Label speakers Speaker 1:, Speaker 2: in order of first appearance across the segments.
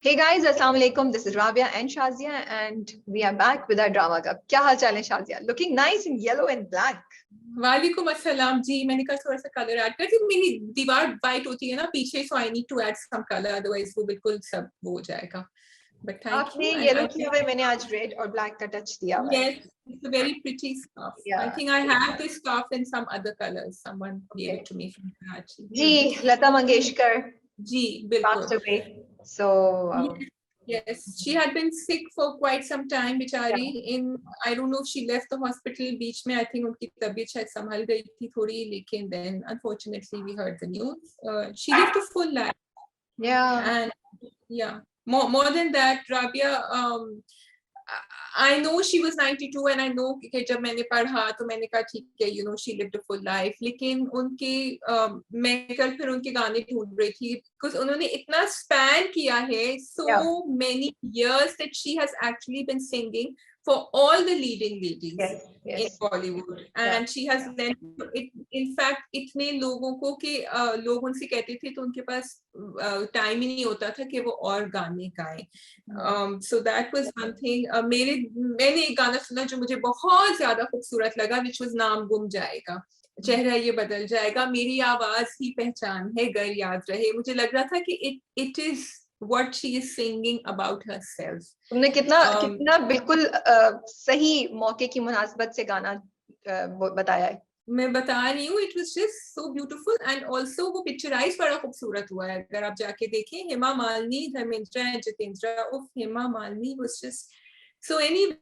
Speaker 1: Hey guys, Assalamu alaikum. This is Rabia and Shazia, and we are back with our drama cup. क्या हाल चाल है Shazia? Looking nice in yellow and black.
Speaker 2: वालेकुम अस्सलाम जी. मैंने कहा थोड़ा सा कलर ऐड कर दी. मेरी दीवार वाइट होती है ना पीछे, so I need to add some color, otherwise वो बिल्कुल सब वो हो जाएगा. But thank
Speaker 1: आपने
Speaker 2: you.
Speaker 1: येलो किया हुआ है, मैंने आज रेड और ब्लैक का टच दिया हुआ है.
Speaker 2: Yes, it's a very pretty scarf.
Speaker 1: Yeah.
Speaker 2: I think I have this scarf in some other colors. Someone gave it to me from Karachi.
Speaker 1: जी, लता मंगेशकर
Speaker 2: जी बिल्कुल.
Speaker 1: passed away. So
Speaker 2: Yes, she had been sick for quite some time, बिचारी.
Speaker 1: Yeah.
Speaker 2: I don't know if she left the hospital बीच में. I think उनकी तबीयत शायद संभल गई थी थोड़ी, लेकिन then unfortunately we heard the news. She lived a full life.
Speaker 1: yeah,
Speaker 2: And yeah, more than that, Rabia, I know she was 92 and I know कि जब मैंने पढ़ा तो मैंने कहा ठीक है, you know, she lived a full life. लेकिन उनके मैं कल फिर उनके गाने ढूंढ रही थी, because उन्होंने इतना span किया है, so many years that she has actually been singing for all the leading ladies
Speaker 1: yes.
Speaker 2: in Bollywood, and she has lent it. In fact, इतने लोगों को कि लोग उनसे कहते थे तो उनके पास टाइम ही नहीं होता था कि वो और गाने गाएं. So that was one thing. मैंने एक गाना सुना जो मुझे बहुत ज्यादा खूबसूरत लगा, which was नाम गुम जाएगा, चेहरा ये बदल जाएगा, मेरी आवाज ही पहचान है गर याद रहे. मुझे लग रहा था कि it is what she is singing about herself.
Speaker 1: तुमने कितना बिल्कुल सही मौके की मुनासबत से गाना बताया है.
Speaker 2: मैं बता रही हूँ, it was just so beautiful, and also वो पिक्चराइज बड़ा खूबसूरत हुआ है. अगर आप जाके देखें, Hema Malini, Dharmendra and Jitendra. Hema Malini was just so anyway.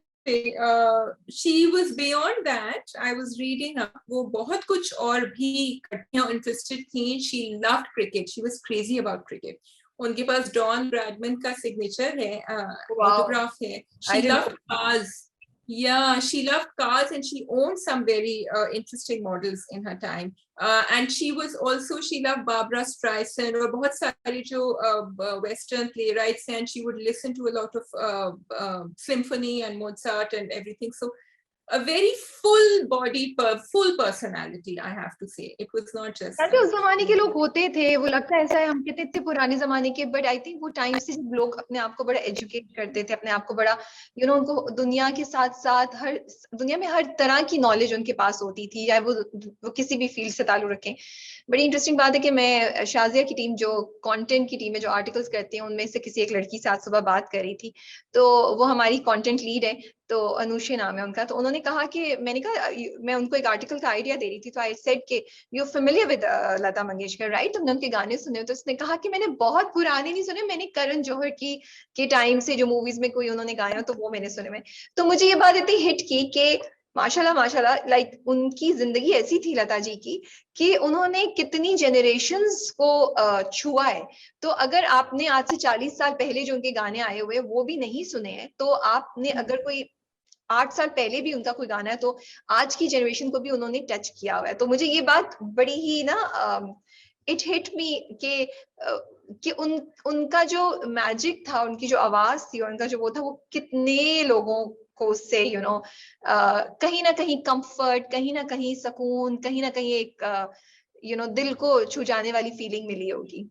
Speaker 2: She was beyond that. I was reading up. वो बहुत कुछ और भी interested थी. She loved cricket. She was crazy about cricket. उनके पास डॉन ब्रैडमैन का सिग्नेचर है, ऑटोग्राफ है. She loved cars. Yeah, she loved cars and she owned some very interesting models in her time. And she loved Barbara Streisand और बहुत सारे जो Western playwrights हैं, and she would listen to a lot of symphony and Mozart and everything. So a very full body, full personality, I have to say. It was not just.
Speaker 1: उस जमाने के लोग होते थे, वो लगता है ऐसा है हम कहते थे पुराने जमाने के, बट आई थिंक वो टाइम से जब लोग अपने आप को बड़ा एजुकेट करते थे, अपने आप को बड़ा उनको दुनिया के साथ साथ दुनिया में हर तरह की नॉलेज उनके पास होती थी, चाहे वो किसी भी फील्ड से ताल्लुक रखें. बड़ी इंटरेस्टिंग बात है कि मैं शाजिया की टीम, जो कंटेंट की टीम है, जो आर्टिकल्स करते हैं, उनमें से किसी एक लड़की से आज सुबह बात कर रही थी. तो वो हमारी कंटेंट लीड है, तो अनुषे नाम है उनका. तो उन्होंने कहा कि मैंने कहा, मैं उनको एक आर्टिकल का आइडिया दे रही थी, तो आई सेड कि you familiar with Lata Mangeshkar, right? तुमने उनके गाने सुने? तो उसने कहा कि मैंने बहुत पुराने नहीं सुने, मैंने करण जौहर के टाइम से जो मूवीज में कोई उन्होंने गाया तो वो मैंने सुने. तो मुझे ये बात इतनी हिट की कि माशाल्लाह लाइक उनकी जिंदगी ऐसी थी लता जी की कि उन्होंने कितनी जनरेशंस को छुआ है. तो अगर आपने आज से 40 साल पहले जो उनके गाने आए हुए वो भी नहीं सुने हैं, तो आपने अगर कोई 8 साल पहले भी उनका कोई गाना है, तो आज की जनरेशन को भी उन्होंने टच किया हुआ है. तो मुझे ये बात बड़ी ही इट हिट मी कि उनका जो मैजिक था, उनकी जो आवाज थी और उनका जो वो था, वो कितने लोगों को उससे कहीं ना कहीं कंफर्ट, कहीं ना कहीं सुकून, कहीं ना कहीं एक दिल को छू जाने वाली फीलिंग मिली होगी.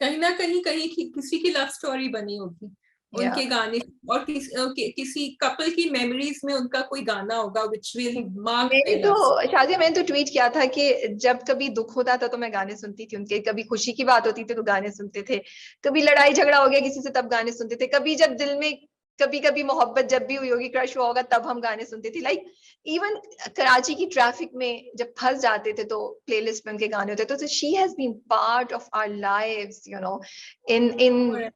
Speaker 2: कहीं ना कहीं किसी की लव स्टोरी बनी होगी उनके गाने, और किसी कपल की मेमोरीज में उनका कोई गाना होगा which will mark.
Speaker 1: मैंने तो ट्वीट किया था कि जब कभी दुख होता था तो मैं गाने सुनती थी उनके, कभी खुशी की बात होती थी तो गाने सुनते थे, कभी लड़ाई झगड़ा हो गया किसी से तब गाने सुनते थे, कभी जब दिल में कभी मोहब्बत जब भी हुई होगी, क्रश हुआ होगा, तब हम गाने सुनते थे. लाइक इवन कराची की ट्रैफिक में जब फंस जाते थे तो प्लेलिस्ट में उनके गाने होते थे. तो she has been part of our lives, in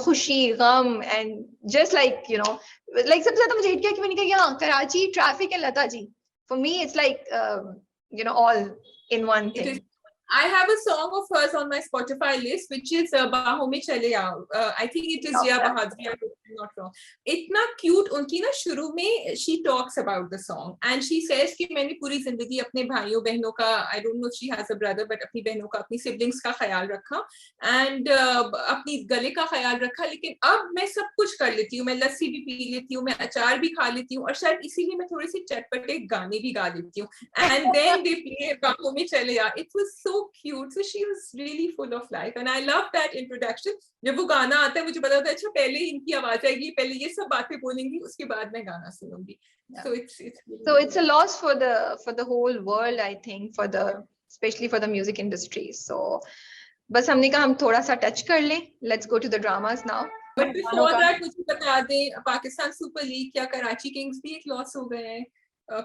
Speaker 1: खुशी, गम, एंड जस्ट लाइक सबसे ज्यादा मुझे हिट किया कि मैंने कहा यहाँ Karachi traffic and Lata ji. For me it's like all in one thing.
Speaker 2: I have a song of hers on my Spotify list, which is Baahon Mein Chale Aao. I think it is Jia Bahadur not wrong. इतना cute उनकी ना शुरू में she talks about the song and she says कि मैंने पूरी जिंदगी अपने भाइयों बहनों का, I don't know if she has a brother, but अपनी बहनों का, अपनी siblings का ख्याल रखा and अपनी गले का ख्याल रखा, लेकिन अब मैं सब कुछ कर लेती हूँ, मैं लस्सी भी पी लेती हूँ, मैं अचार भी खा लेती हूँ और शायद इसीलिए मैं थोड़ी सी चटपटे गाने भी गा लेती हूँ. And then they play बाहों में चले आ. It was so cute. So she was really full of life and I love that introduction. जब वो गाना आता है मुझे पता होता है अच्छा पहले इनकी आवाज आएगी, पहले ये सब बातें बोलेंगी, उसके बाद मैं गाना सुनूंगी.
Speaker 1: Yeah.
Speaker 2: So it's really
Speaker 1: so it's a loss for the whole world, I think, for the especially for the music industry. So बस हमने कहा हम थोड़ा सा टच कर लें. Let's go to the dramas now.
Speaker 2: But before that मुझे बता दें पाकिस्तान सुपर लीग क्या कराची किंग्स भी एक लॉस हो गए हैं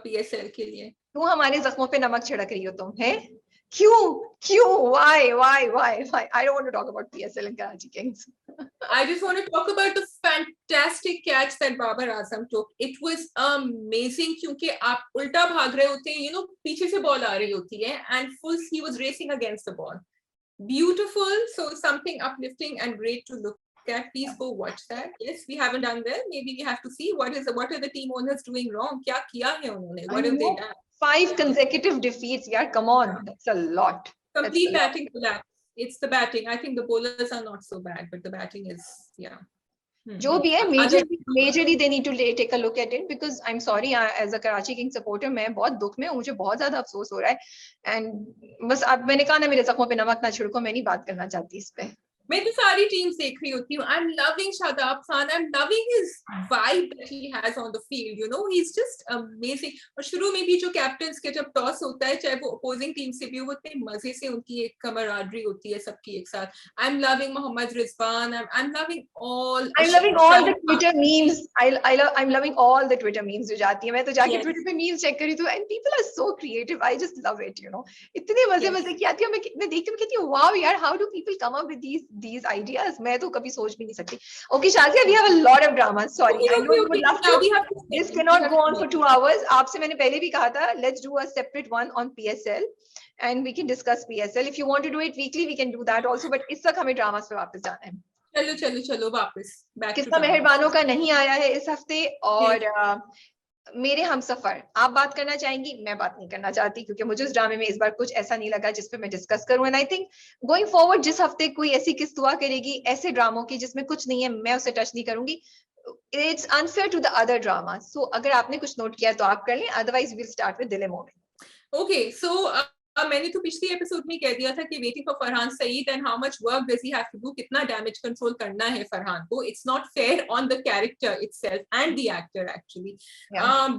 Speaker 2: PSL के लिए.
Speaker 1: क्यों हमारे जख्मों पे नमक छिड़क रही हो तुम, है? क्यों? Why? I don't want to talk about PSL and Karachi Kings.
Speaker 2: I just want to talk about the fantastic catch that Babar Azam took. It was amazing क्योंकि आप उल्टा भाग रहे होते हैं, you know, पीछे से बॉल आ रही होती है and he was racing against the ball. Beautiful, so something uplifting and great to look at. Please go watch that. Yes, we haven't done that. Maybe we have to see what are the team owners doing wrong. क्या किया है उन्होंने? What have they done?
Speaker 1: 5 consecutive defeats, yeah, come on, that's a lot.
Speaker 2: Complete batting collapse. It's the batting. I think the bowlers are not so bad, but the batting is, yeah.
Speaker 1: जो भी है majorly they need to take a look at it because I'm sorry as a Karachi Kings supporter मैं बहुत दुख में हूँ, मुझे बहुत ज्यादा अफसोस हो रहा है and बस अब मैंने कहा ना मेरे जख्मों पे नमक ना छिड़को, मैं नहीं बात करना चाहती इस पे.
Speaker 2: मैं तो सारी टीम्स देख रही होती हूँ. I'm loving Shadab Khan. I'm loving his vibe that he has on the field. You know, he's just amazing. और शुरू में भी जो कैप्टन्स के जब टॉस होता है, चाहे वो अपोजिंग टीम से भी हो, इतने मजे से उनकी एक कमराडरी होती है सबकी एक साथ. I'm loving Mohammad Rizwan. I'm loving all.
Speaker 1: I'm loving all the Twitter memes. I'm loving all the Twitter memes जो जाती है. मैं तो जाके Twitter पे memes check करी तो and people are so creative. I just love it. You know, इतने मजे की आती है. मैं देखती हूँ कहती हूँ wow यार, how do people come up with these ideas? मैं तो कभी सोच भी नहीं सकती. Okay, Shazia, we have a lot of dramas. Sorry, I know you would love to. This cannot go on for 2 hours. आपसे मैंने पहले भी कहा था, let's do a separate one on PSL, and we can discuss PSL. If you want to do it weekly, we can do that also. But इस वक्त हमें dramas पे वापस जाना है.
Speaker 2: चलो वापस.
Speaker 1: किस्सा मेहरबानों का नहीं आया है इस हफ्ते और मेरे हमसफर आप बात करना चाहेंगी, मैं बात नहीं करना चाहती क्योंकि मुझे उस ड्रामे में इस बार कुछ ऐसा नहीं लगा जिस पे मैं डिस्कस करूं. And I think going forward जिस हफ्ते कोई ऐसी किस्त हुआ करेगी ऐसे ड्रामों की जिसमें कुछ नहीं है, मैं उसे टच नहीं करूंगी. It's unfair to the other drama. So अगर आपने कुछ नोट किया तो आप कर लें, अदरवाइज विल स्टार्ट विद दिल ए मोमेंट.
Speaker 2: ओके, सो मैंने तो पिछली एपिसोड में कह दिया था कि waiting for Farhan Saeed and how much work does he have to do, कितना डैमेज कंट्रोल करना है फरहान को. It's not fair on the character itself and the actor actually.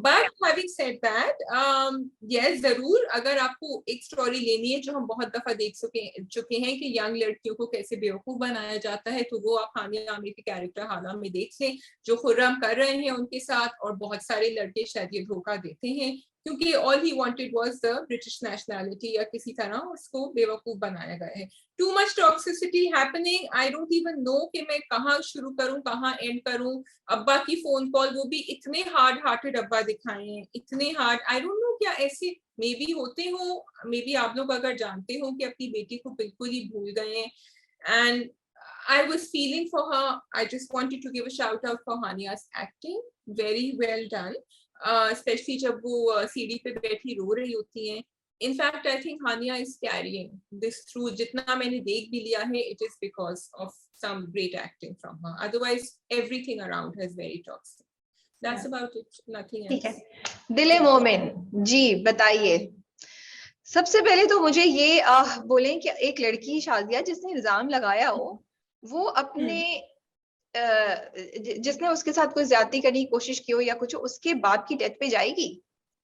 Speaker 2: But having said that, yes जरूर अगर आपको एक स्टोरी लेनी है जो हम बहुत दफा देख चुके हैं कि यंग लड़कियों को कैसे बेवकूफ बनाया जाता है, तो वो आप हानिया आमिर के कैरेक्टर हाला में देख लें जो खुर्रम कर रहे हैं उनके साथ, और बहुत सारे लड़के शायद ये धोखा देते हैं क्योंकि all he wanted was the British nationality या किसी तरह उसको बेवकूफ बनाया गया है. Too much toxicity happening. I don't even know कि मैं कहाँ शुरू करूँ कहाँ एंड करूँ. अब्बा की फोन कॉल, वो भी इतने हार्ड हार्टेड अब्बा दिखाए हैं, इतने हार्ड. I don't know क्या ऐसे मे बी होते हो, मे बी आप लोग अगर जानते हो कि अपनी बेटी को बिल्कुल ही भूल गए हैं. And I was feeling for her. I just wanted to give a shout out for Hania's acting. Very well done. Especially जब वो सीढ़ी पे बैठी रो रही होती हैं. In fact, I think Hania is carrying this through. जितना मैंने देख भी लिया है, it is because of some great acting from her. Otherwise, everything around her is very toxic. That's about it. Nothing else.
Speaker 1: ठीक है. दिले मोमिन जी बताइए. सबसे पहले तो मुझे ये बोलें कि एक लड़की शाजिया जिसने इल्जाम लगाया हो, वो अपने जिसने उसके साथ कोई ज्यादती करने की कोशिश की हो या कुछ, उसके बाप की डेथ पे जाएगी.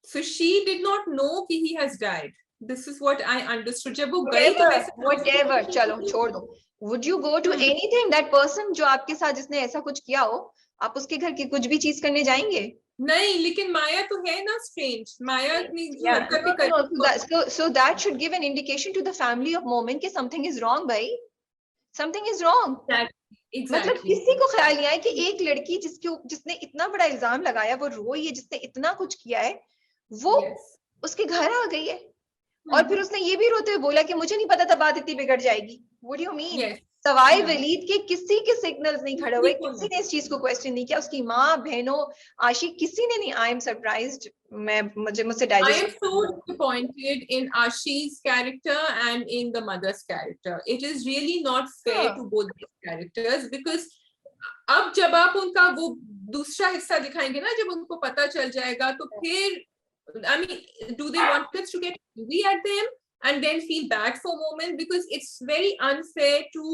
Speaker 2: So she did not know कि he has died. This is what I understood. जब वो गई तो
Speaker 1: whatever, चलो छोड़ दो. Would you go to anything that person जो आपके साथ जिसने ऐसा कुछ किया हो, आप उसके घर की कुछ भी चीज करने जाएंगे?
Speaker 2: नहीं, लेकिन माया तो है ना strange. माया अपनी हरकतें
Speaker 1: कर. So that should give an indication to the family of Momin कि something is wrong भाई. Something is wrong.
Speaker 2: Exactly.
Speaker 1: मतलब किसी को ख्याल नहीं आया कि एक लड़की जिसने इतना बड़ा इल्जाम लगाया, वो रोई है, जिसने इतना कुछ किया है, वो उसके घर आ गई है और फिर उसने ये भी रोते हुए बोला कि मुझे नहीं पता था बात इतनी बिगड़ जाएगी. What do you mean?
Speaker 2: Yes.
Speaker 1: सवाए वलीद के किसी के सिग्नल्स नहीं खड़े हुए,
Speaker 2: किसी को
Speaker 1: किसी
Speaker 2: नहीं।
Speaker 1: ने इस चीज को क्वेश्चन नहीं किया, उसकी माँ बहनों आशिक किसी ने नहीं। आई एम सरप्राइज्ड, मुझसे
Speaker 2: I
Speaker 1: digest
Speaker 2: am so disappointed in Ashi's character and in the mother's character. It is really not fair to both these characters because अब जब आप उनका वो दूसरा हिस्सा दिखाएंगे ना, जब उनको पता चल जाएगा, तो फिर I mean, do they want us to get angry at them and then feel bad for a moment? Because it's very unfair to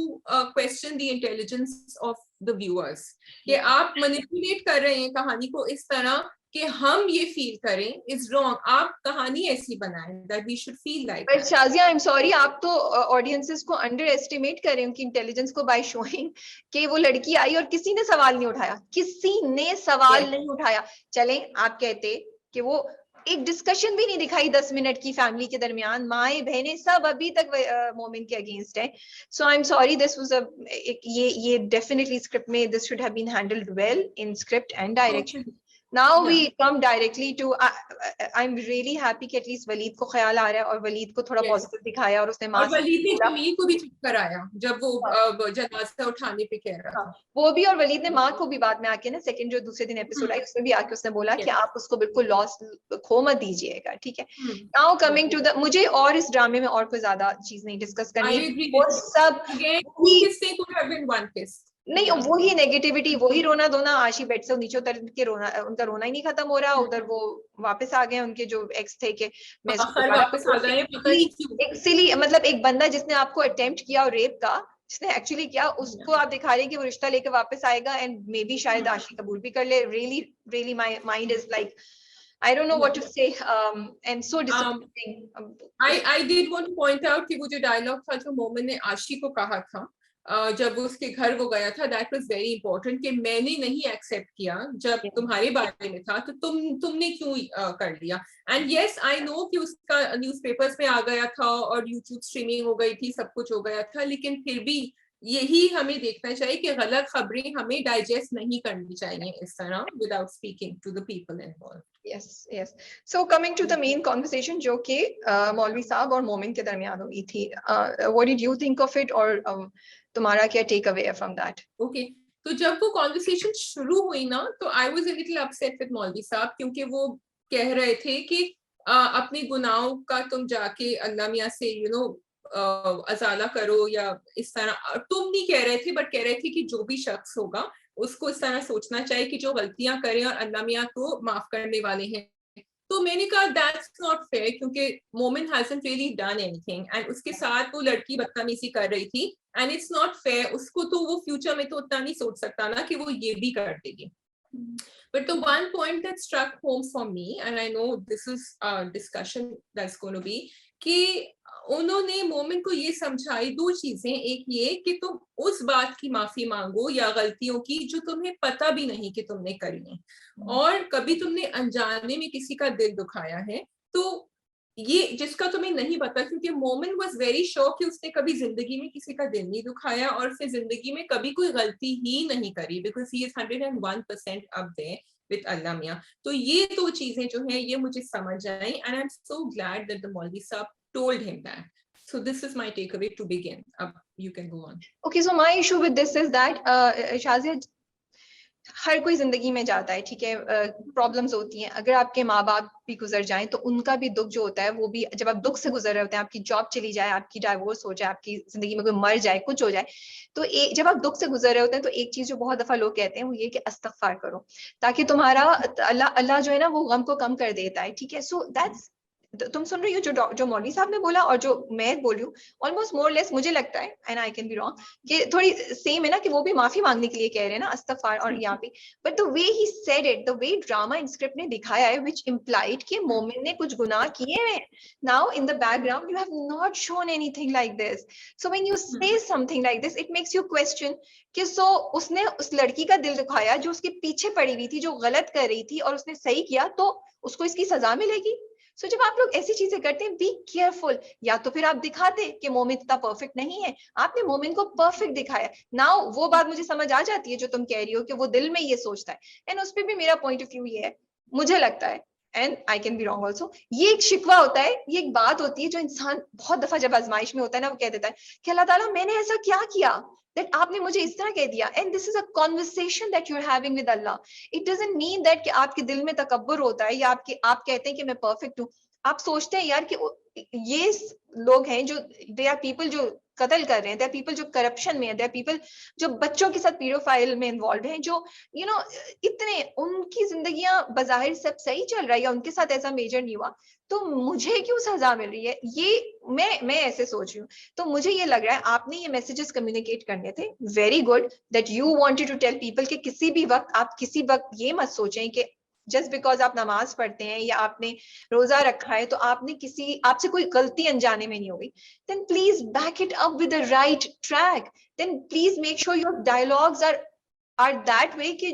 Speaker 2: question the intelligence of the viewers. कि आप manipulate कर रहे हैं कहानी को इस तरह कि हम ये फील करें is wrong. आप कहानी ऐसी बनाएं that we should feel like
Speaker 1: but
Speaker 2: that.
Speaker 1: Shazia I am sorry, आप तो ऑडियंसेस को अंडर एस्टिमेट कर रहे हो उनकी इंटेलिजेंस को बाय शोइंग कि वो लड़की आई और किसी ने सवाल नहीं उठाया, किसी ने सवाल
Speaker 2: Yes.
Speaker 1: नहीं उठाया। चले आप कहते कि वो एक डिस्कशन भी नहीं दिखाई 10 मिनट की फैमिली के दरमियान, माएं बहनें सब अभी तक मोमिन के अगेंस्ट है। So I am sorry, this was ये डेफिनेटली स्क्रिप्ट में this should have been handled well in script and direction. Now we come directly to I'm really happy कि एटलीस्ट वलीद को ख्याल आ रहा है और वलीद को थोड़ा पॉजिटिव दिखाया और उसने माँ
Speaker 2: और वलीद ने जमील को भी चुप कराया जब वो जनाजा उठाने पे कह रहा था।
Speaker 1: वो भी, और वलीद ने माँ को भी बाद में आके ना सेकंड जो दूसरे दिन एपिसोड आई उसमें भी आके उसने बोला कि आप उसको बिल्कुल लॉस खो मत दीजिएगा, ठीक है। नाउ कमिंग टू द, मुझे और इस ड्रामे में और कोई ज्यादा चीज नहीं डिस्कस करनी, वो सब नहीं, वही नेगेटिविटी, वही रोना धोना, आशी बेड से नीचे उतर के रोना, उनका रोना ही नहीं खत्म हो रहा। उधर वो वापस आ गए उनके जो एक्स थे कि मैं
Speaker 2: वापस आ गए,
Speaker 1: एक सिली, मतलब एक बंदा जिसने आपको अटेम्प्ट किया और रेप का, जिसने एक्चुअली किया, उसको आप दिखा रहे हैं कि वो रिश्ता लेके वापस आएगा एंड मे बी शायद आशी कबूल भी कर ले। Really really my mind is like I don't know what to say, and so disappointing.
Speaker 2: I did want to point out कि वो जो डायलॉग था जो मोमिन ने आशी को कहा था जब उसके घर वो गया था, दैट वाज वेरी इंपॉर्टेंट कि मैंने नहीं एक्सेप्ट किया जब तुम्हारे बारे में था, तो तुमने क्यों कर लिया। एंड यस आई नो कि उसका न्यूज़पेपर्स में आ गया था और यूट्यूब स्ट्रीमिंग हो गई थी, सब कुछ हो गया था, लेकिन फिर भी यही हमें देखना चाहिए कि गलत खबरें हमें डाइजेस्ट नहीं करनी चाहिए इस तरह without speaking to the people involved.
Speaker 1: Yes, yes. So coming to the main conversation जो कि मौलवी साहब और मोमिन के दरमियान हुई थी, what did you think of it, और तुम्हारा क्या टेक अवे है फ्रॉम दैट?
Speaker 2: ओके, तो जब वो कॉन्वर्सेशन शुरू हुई ना, तो I was a little upset with मौलवी साहब, क्योंकि वो कह रहे थे कि अपने गुनाहों का तुम जाके अल्लाह मियां से अजाला करो, या इस तरह तुम नहीं कह रहे थे बट कह रहे थे कि जो भी शख्स होगा उसको इस तरह सोचना चाहिए कि जो गलतियां करें और अल्लाह मियां तो माफ करने वाले हैं। तो मैंने कहा दैट्स नॉट फेयर, क्योंकि मोमिन hasn't really done anything and उसके साथ वो लड़की बदतमीजी कर रही थी एंड इट्स नॉट फेयर। उसको तो वो फ्यूचर में तो उतना नहीं सोच सकता ना कि वो ये भी कर देगी। But the one point that struck home for me, and I know this is a discussion that's going to be, कि उन्होंने मोमिन को ये समझाई दो चीजें, एक ये कि तुम उस बात की माफी मांगो या गलतियों की जो तुम्हें पता भी नहीं कि तुमने करी है, और कभी तुमने अनजाने में किसी का दिल दुखाया है तो ये जिसका तुम्हें नहीं पता, क्योंकि मोमिन वाज वेरी श्योर कि उसने कभी जिंदगी में किसी का दिल नहीं दुखाया और उसने जिंदगी में कभी कोई गलती ही नहीं करी, because he is 101% up there with अल्लाह मियां। तो ये दो चीजें जो हैं ये मुझे समझ आई and I am so glad that the मौलवी साहब told him that. So this is my takeaway to begin. You can go on.
Speaker 1: Okay, so my issue with this is that Shazia, हर कोई जिंदगी में जाता है, ठीक है, प्रॉब्लम्स होती हैं। अगर आपके माँ बाप भी गुजर जाएं तो उनका भी दुख जो होता है वो भी, जब आप दुख से गुजर रहे होते हैं, आपकी जॉब चली जाए, आपकी डाइवोर्स हो जाए, आपकी जिंदगी में कोई मर जाए, कुछ हो जाए, तो जब आप दुख से गुजर रहे होते हैं तो एक चीज जो बहुत दफा लोग कहते हैं वो ये कि अस्तगफार करो, ताकि तुम्हारा अल्लाह जो है ना वो गम को कम कर देता है, ठीक है। सो दैट्स, तुम सुन रही हो जो मौलवी साहब ने बोला और जो मैं बोली हूँ, ऑलमोस्ट मोर लेस मुझे लगता है, and I can be wrong, कि थोड़ी सेम है ना, कि वो भी माफी मांगने के लिए कह रहे हैं ना अस्तगफार, और यहाँ पे but the way he said it, the way drama in script ने दिखाया है, व्हिच इम्प्लाइड कि मोमिन ने कुछ गुनाह किए हैं। Now in the background you have not shown anything like this, so when you से something like this it makes you question कि सो उसने उस लड़की का दिल दुखाया जो उसके पीछे पड़ी हुई थी, जो गलत कर रही थी, और उसने सही किया, तो उसको इसकी सजा मिलेगी। So, जब आप लोग ऐसी चीजें करते हैं, बी केयरफुल। या तो फिर आप दिखाते कि मोमिन इतना परफेक्ट नहीं है, आपने मोमिन को परफेक्ट दिखाया। नाउ वो बात मुझे समझ आ जाती है जो तुम कह रही हो कि वो दिल में ये सोचता है, एंड उस पर भी मेरा पॉइंट ऑफ व्यू ये है, मुझे लगता है and I can be wrong also, ये एक शिकवा होता है, ये एक बात होती है जो इंसान बहुत दफा जब आजमाइश में होता है ना, वो कह देता है कि अल्लाह ताला मैंने ऐसा क्या किया दैट आपने मुझे इस तरह कह दिया। And this is a conversation that you are having with Allah. It doesn't mean that कि आपके दिल में तकब्बुर होता है या आप कहते हैं कि मैं परफेक्ट हूँ। आप सोचते हैं यार कि ये लोग हैं जो दे आर पीपल जो कत्ल कर रहे हैं, दे आर पीपल जो करप्शन में है, दे आर पीपल जो बच्चों के साथ पीडोफाइल में इन्वॉल्व हैं, जो यू नो इतने उनकी जिंदगियां बजाहिर सब सही चल रहा है या उनके साथ ऐसा मेजर नहीं हुआ, तो मुझे क्यों सजा मिल रही है? ये मैं ऐसे सोच रही हूँ। तो मुझे ये लग रहा है आपने ये मैसेजेस कम्युनिकेट करने थे, very good that you wanted to tell people कि किसी भी वक्त आप किसी वक्त ये मत सोचें कि जस्ट बिकॉज आप नमाज पढ़ते हैं या आपने रोजा रखा है तो आपसे कोई गलती अनजाने में नहीं होगी। then please back it up with the right track. then please make sure your dialogues are that way कि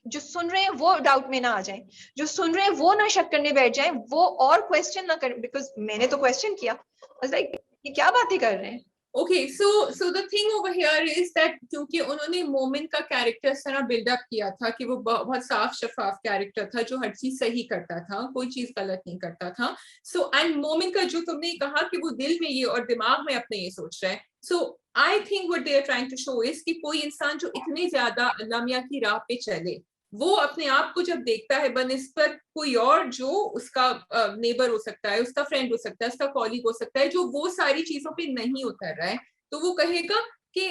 Speaker 1: जो सुन रहे हैं वो डाउट में ना आ जाएं, जो सुन रहे हैं वो ना शक करने बैठ जाएं, वो और क्वेश्चन ना करें। बिकॉज मैंने तो क्वेश्चन किया, लाइक ये क्या बातें कर रहे हैं।
Speaker 2: Okay, so the thing over here is that क्योंकि उन्होंने मोमिन का कैरेक्टर इस तरह बिल्डअप किया था कि वो बहुत साफ शफाफ कैरेक्टर था जो हर चीज सही करता था, कोई चीज गलत नहीं करता था। सो एंड मोमिन का जो तुमने कहा कि वो दिल में ये और दिमाग में अपने ये सोच रहा है, so I think what they are trying to show is कि कोई इंसान जो इतने ज्यादा अल्लाह मियां की राह पे चले, वो अपने आप को जब देखता है बनिस्बत कोई और जो उसका नेबर हो सकता है, उसका फ्रेंड हो सकता है, उसका कॉलीग हो सकता है, जो वो सारी चीजों पे नहीं उतर रहा है, तो वो कहेगा कि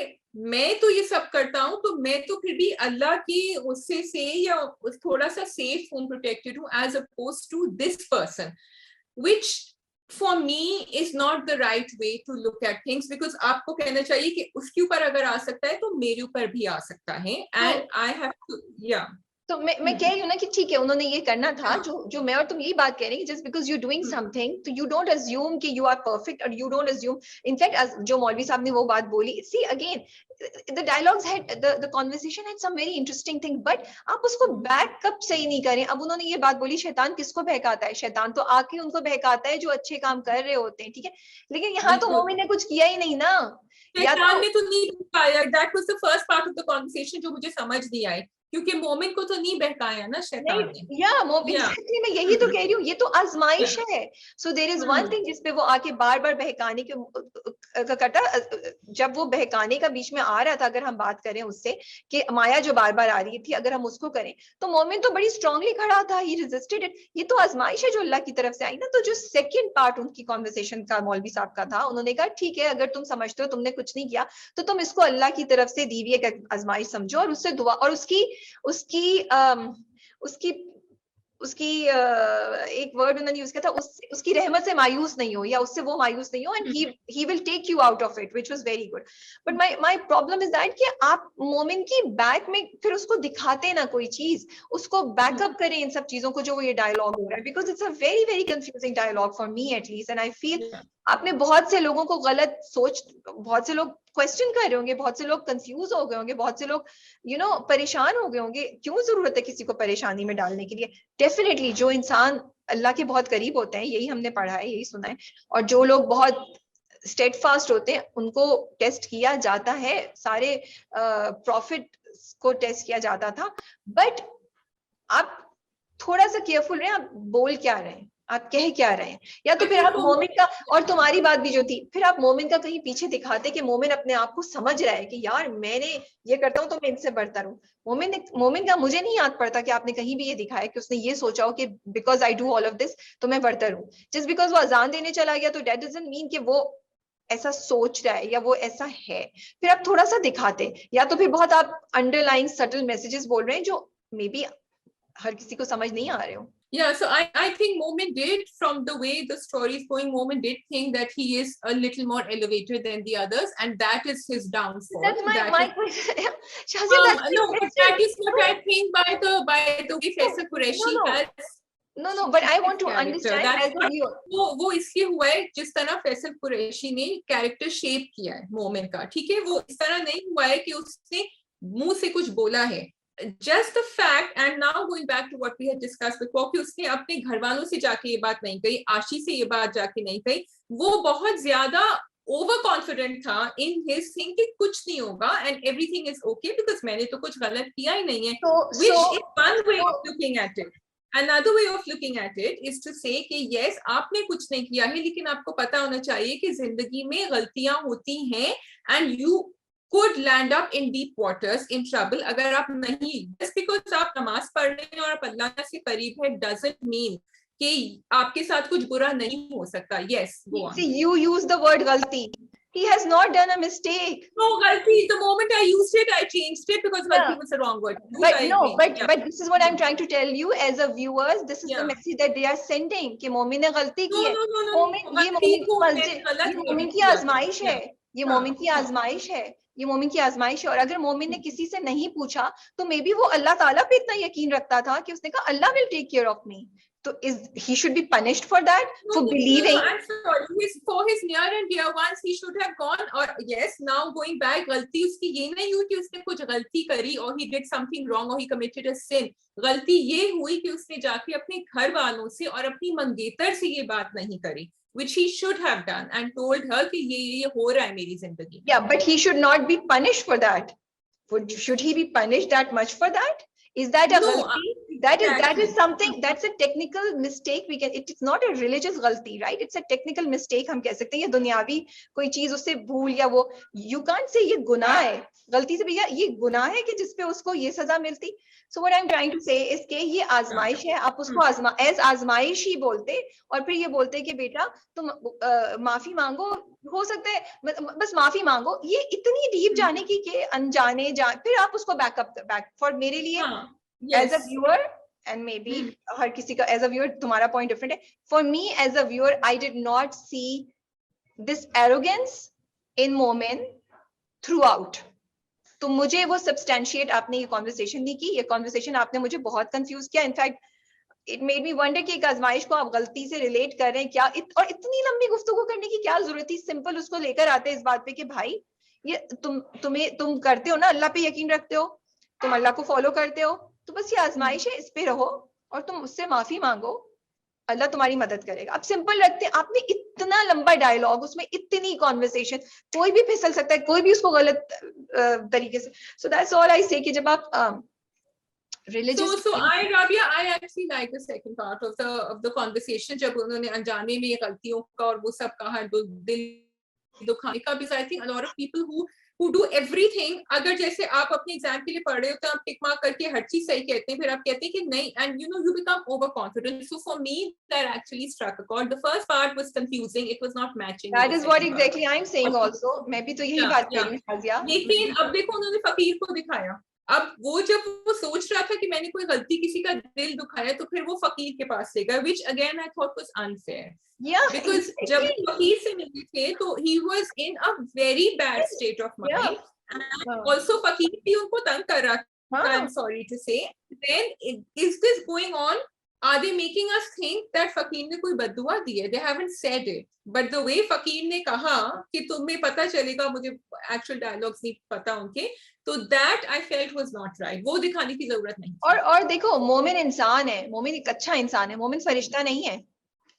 Speaker 2: मैं तो ये सब करता हूँ, तो मैं तो फिर भी अल्लाह की उससे से या थोड़ा सा सेफ हूँ, प्रोटेक्टेड हूँ, as opposed to this person, which for me is not the right way to look at things, because आपको कहना चाहिए कि उसके ऊपर अगर आ सकता है तो मेरे ऊपर भी आ सकता है, and I have to yeah।
Speaker 1: तो मैं कह रही हूँ ना कि ठीक है उन्होंने ये करना था, जो मैं और तुम यही बात कह रही हैं, just because you doing something तो यू डोंट अज्यूम कि यू आर परफेक्ट, और यू डोंट अज्यूम इनफैक्ट जो मौलवी साहब ने वो बात बोली, see again the dialogues had the conversation had some very interesting thing, but आप उसको बैकअप सही नहीं करें। अब उन्होंने ये बात बोली शैतान किसको बहकाता है? शैतान तो आके उनको बहकाता है जो अच्छे काम कर रहे होते हैं, ठीक है, लेकिन यहाँ तो मोमिन ने कुछ किया ही नहीं ना।
Speaker 2: शैतान ने तो नहीं बहकाया, that was the first part of the conversation जो मुझे समझ नहीं आई, क्योंकि मोमिन को तो नहीं बहकाया ना शैतान ने।
Speaker 1: एग्जैक्टली मैं यही तो कह रही हूँ, ये तो आजमाइश है। So there is one thing जिसपे वो आके बार बार बहकाने के कटा, जब वो बहकाने का बीच में आ रहा था, अगर हम बात करें उससे कि माया जो बार बार आ रही थी, अगर हम उसको करें तो मोमिन तो बड़ी स्ट्रांगली खड़ा था, ही रेजिस्टेड इट। ये तो आजमाइश है जो अल्लाह की तरफ से आई ना। तो जो सेकंड पार्ट उनकी कॉन्वर्सेशन का मौलवी साहब का था, उन्होंने कहा ठीक है अगर तुम समझते हो तुमने कुछ नहीं किया तो तुम इसको अल्लाह की तरफ से दी हुई एक आजमाइश समझो, और उससे दुआ, और उसकी उसकी उसकी एक वर्ड उन्होंने यूज किया था, उसकी रहमत से मायूस नहीं हो, या उससे वो मायूस नहीं हो, and he will take you out of it, which was very good. But my problem is that कि आप मोमिन की बैक में फिर उसको दिखाते ना कोई चीज, उसको बैकअप करें इन सब चीजों को जो वो ये डायलॉग हो रहा है, because it's a very very confusing dialogue for me at least, and I feel आपने बहुत से लोगों को गलत सोच, बहुत से लोग क्वेश्चन कर रहे होंगे, बहुत से लोग कंफ्यूज हो गए होंगे, बहुत से लोग परेशान हो गए होंगे। क्यों जरूरत है किसी को परेशानी में डालने की लिए? डेफिनेटली जो इंसान अल्लाह के बहुत करीब होते हैं, यही हमने पढ़ा है, यही सुना है, और जो लोग बहुत स्टेडफास्ट होते हैं उनको टेस्ट किया जाता है, सारे प्रॉफिट को टेस्ट किया जाता था। बट आप थोड़ा सा केयरफुल रहे, आप बोल क्या रहे हैं, आप कह क्या रहे हैं, या तो फिर आप मोमिन का, और तुम्हारी बात भी जो थी, फिर आप मोमिन का कहीं पीछे दिखाते कि मोमिन अपने आप को समझ रहा है कि यार मैंने ये करता हूं तो मैं इनसे बढ़ता रहूं। मोमिन का मुझे नहीं याद पड़ता कि आपने कहीं भी ये दिखाया कि उसने ये सोचा हो कि because I do all of this तो मैं बढ़ता रहूं। जस्ट बिकॉज वो अजान देने चला गया तो दैट डजंट मीन कि वो ऐसा सोच रहा है या वो ऐसा है। फिर आप थोड़ा सा दिखाते, या तो फिर बहुत आप अंडरलाइन सटल मैसेजेस बोल रहे हैं जो मे बी हर किसी को समझ नहीं आ रहे हो।
Speaker 2: Yeah, so I think Momin did, from the way the story is going, Momin did think that he is a little more elevated than the others, and that is his downfall.
Speaker 1: That's my question. Shazia,
Speaker 2: no, but that is what I think by the way Faisal Qureshi has.
Speaker 1: No, but I want to understand as a viewer.
Speaker 2: वो इसलिए हुआ है जिस तरह फैसल कुरैशी ने character shape किया है मोमिन का, ठीक है, वो इस तरह नहीं हुआ है कि उसने मुंह से कुछ बोला है। Just the fact, and now going back to what we had discussed before, कि उसने अपने घर वालों से जाके ये बात नहीं कही, आशी से ये बात जाके नहीं कही, वो बहुत ज्यादा ओवर कॉन्फिडेंट था इन हिज थिंग कि कुछ नहीं होगा and everything is okay because मैंने तो कुछ गलत किया ही नहीं है, which is one way of looking at it. Another way of looking at it is to say कि yes, आपने कुछ नहीं किया है, लेकिन आपको पता होना चाहिए कि जिंदगी में गलतियां होती हैं, and you could land up in deep waters, in trouble. अगर आप नहीं, just because आप नमाज पढ़ रहे हैं और आप अल्लाह से करीब है, doesn't mean कि आपके साथ कुछ बुरा नहीं हो सकता. Yes, go on.
Speaker 1: See, you use the word गलती. He has not done a mistake.
Speaker 2: No, गलती. The moment I used it, I changed it because गलती was the wrong word.
Speaker 1: But this is what I'm trying to tell you as a viewers. This is the message that they are sending कि मोमिन ने गलती की है. ये मोमिन की आजमाइश है. ये मोमिन की आजमाइश है. ये मोमिन की आजमाइश है. और अगर मोमिन ने किसी से नहीं पूछा, तो मे बी वो अल्लाह ताला पे इतना यकीन रखता था कि उसने कहा अल्लाह will take care of me. So he should be punished for that, for believing.
Speaker 2: I'm sorry. For his near and dear ones, he should have gone. Or yes, now going back, गलती उसकी ये नहीं हुई कि उसने कुछ गलती करी, or he did something wrong, or he committed a sin. गलती ये हुई कि उसने जाके अपने घर वालों से और अपनी मंगेतर से ये बात नहीं करी, which he should have done, and told her कि ये हो रहा है मेरी जिंदगी.
Speaker 1: Yeah, but he should not be punished for that. Should he be punished that much for that? Is that a गलती? That is something, that's a technical mistake. It is not a religious गलती, right? It's a technical mistake. हम कह सकते हैं ये दुनियावी कोई चीज उससे भूल या वो, you can't say ये गुनाह है. गलती से भैया ये गुनाह है कि जिसपे उसको ये सजा मिलती. So what I'm trying to say is कि ये आजमाइश है, आप उसको आजमाइश ही बोलते और फिर ये बोलते कि बेटा तुम माफी मांगो, हो सकता है बस माफी मांगो. ये इतनी डीप जाने की कि अनजाने फिर आप उसको बैक फॉर मेरे लिए as a viewer, and maybe हर किसी का as a viewer तुम्हारा point different है. For me as a viewer, I did not see this arrogance in Momin throughout. तो मुझे वो substantiate आपने ये conversation नहीं की. ये conversation आपने मुझे बहुत confuse किया. In fact, it made me wonder कि एक आजमाइश को आप गलती से relate कर रहे हैं क्या, और इतनी लंबी गुफ्तगू करने की क्या जरूरत थी. सिंपल उसको लेकर आते इस बात पे कि भाई ये तुम करते हो ना, अल्लाह पे यकीन रखते हो, तुम अल्लाह को फॉलो करते हो, तो बस ये आजमाइश है, इस पे रहो और तुम उससे माफी मांगो, अल्लाह तुम्हारी मदद करेगा. अब सिंपल रखते हैं. आपने इतना लंबा डायलॉग, उसमें इतनी कॉन्वर्सेशन, कोई भी फिसल सकता है, कोई भी उसको गलत तरीके से. सो दैट्स ऑल आई से कि जब आप religious.
Speaker 2: So I actually like the second part of the conversation जब उन्होंने अनजाने में ये गलतियों का और वो सब कहा, दिल दुखाने का. because I think a lot of people who do everything, अगर जैसे आप अपने एग्जाम के लिए पढ़ रहे हो तो आप टिक मार्क करके हर चीज सही कहते हैं, फिर आप कहते हैं कि नहीं, and you become overconfident. So for me that actually struck a chord. The first part was confusing, it was not matching.
Speaker 1: That is what exactly I'm saying also. मैं भी तो यही बात कर रही हूँ शाजिया.
Speaker 2: लेकिन अब देखो उन्होंने फकीर को दिखाया. अब वो जब वो सोच रहा था कि मैंने कोई गलती किसी का दिल दुखाया, तो फिर वो फकीर के पास ले गया, which again I thought was unfair.
Speaker 1: Yeah,
Speaker 2: because जब फकीर से मिले थे तो he was in a very bad state of mind.
Speaker 1: Yeah.
Speaker 2: And also फकीर भी उनको तंग कर रहा था. I'm sorry to say. Then is this going on? Are they making us think that फकीर ने कोई बद्दुआ दी है? They haven't said it, but the way फकीर ने कहा कि तुम्हें पता चलेगा, मुझे actual dialogues नहीं पता उनके, तो that I felt was not right. वो दिखाने की जरूरत नहीं.
Speaker 1: और देखो मोमिन इंसान है, मोमिन एक अच्छा इंसान है, मोमिन फरिश्ता नहीं है.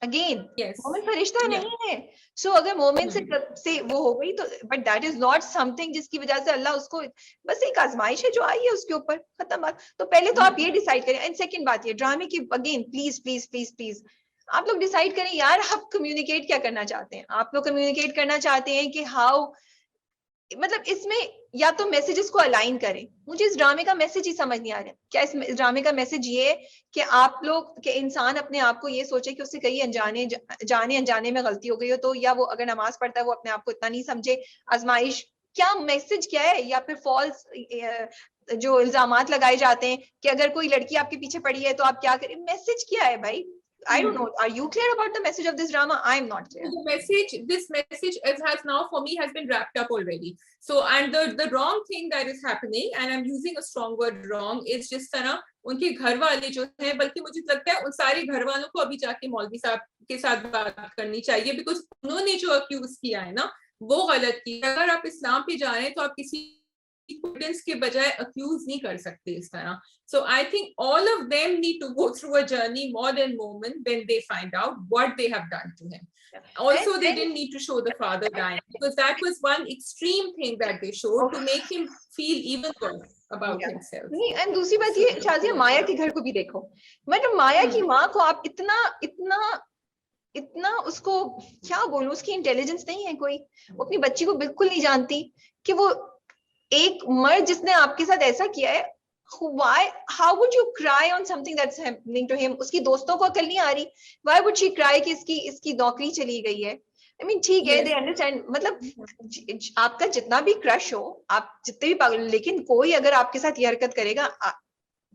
Speaker 1: Again,
Speaker 2: yes.
Speaker 1: मोमिन फरिश्ता नहीं है. So अगर मोमिन से वो हो गई तो, but that is not something जिसकी वजह से अल्लाह उसको, बस एक आजमाइश है जो आई है उसके ऊपर, खत्म बात. तो पहले तो आप ये डिसाइड करें. एंड सेकंड बात ये ड्रामे की, again please please please please आप लोग डिसाइड करें यार, आप कम्युनिकेट क्या करना चाहते हैं. आप लोग कम्युनिकेट करना चाहते हैं कि हाउ, मतलब इसमें या तो मैसेजेस को अलाइन करें. मुझे इस ड्रामे का मैसेज ही समझ नहीं आ रहा. क्या इस ड्रामे का मैसेज ये कि आप लोग के इंसान अपने आप को ये सोचे कि उससे कहीं अनजाने में गलती हो गई हो, तो या वो अगर नमाज पढ़ता है वो अपने आप को इतना नहीं समझे. आजमाइश क्या मैसेज क्या है, या फिर फॉल्स जो इल्जामात लगाए जाते हैं कि अगर कोई लड़की आपके पीछे पड़ी है तो आप क्या करें. मैसेज क्या है भाई? I don't know. Are you clear about the message of this drama? I'm not clear.
Speaker 2: This message has now for me has been wrapped up already. So and the wrong thing that is happening, and I'm using a strong word wrong, is जिस तरह उनके घर वाले जो हैं, बल्कि मुझे लगता है उन सारे घर वालों को अभी जाके मौलवी साहब के साथ बात करनी चाहिए, because उन्होंने जो अक्यूज किया है ना वो गलत किया. अगर आप इस्लाम पे जा रहे हैं तो आप किसी evidence के बजाय accuse नहीं कर सकते इस तरह. So I think all of them need to go through a journey more than Momin when they find out what they have done to him. Also, they didn't need to show the father dying, because that was one extreme thing that they showed to make him feel even worse. about himself.
Speaker 1: नहीं, and दूसरी बात ये शाजिया, माया के घर को भी देखो, मतलब माया की माँ को आप इतना उसको क्या बोलूं, उसकी इंटेलिजेंस नहीं है कोई, वो अपनी बच्ची को बिल्कुल नहीं जानती कि वो एक मर्द जिसने आपके साथ ऐसा किया है, why, how would you cry on something that's happening to him? उसकी दोस्तों को अकल नहीं आ रही, why would she cry कि इसकी नौकरी चली गई है? I mean ठीक है, they understand, मतलब आपका जितना भी क्रश हो, आप जितने भी पागल, लेकिन कोई अगर आपके साथ ये हरकत करेगा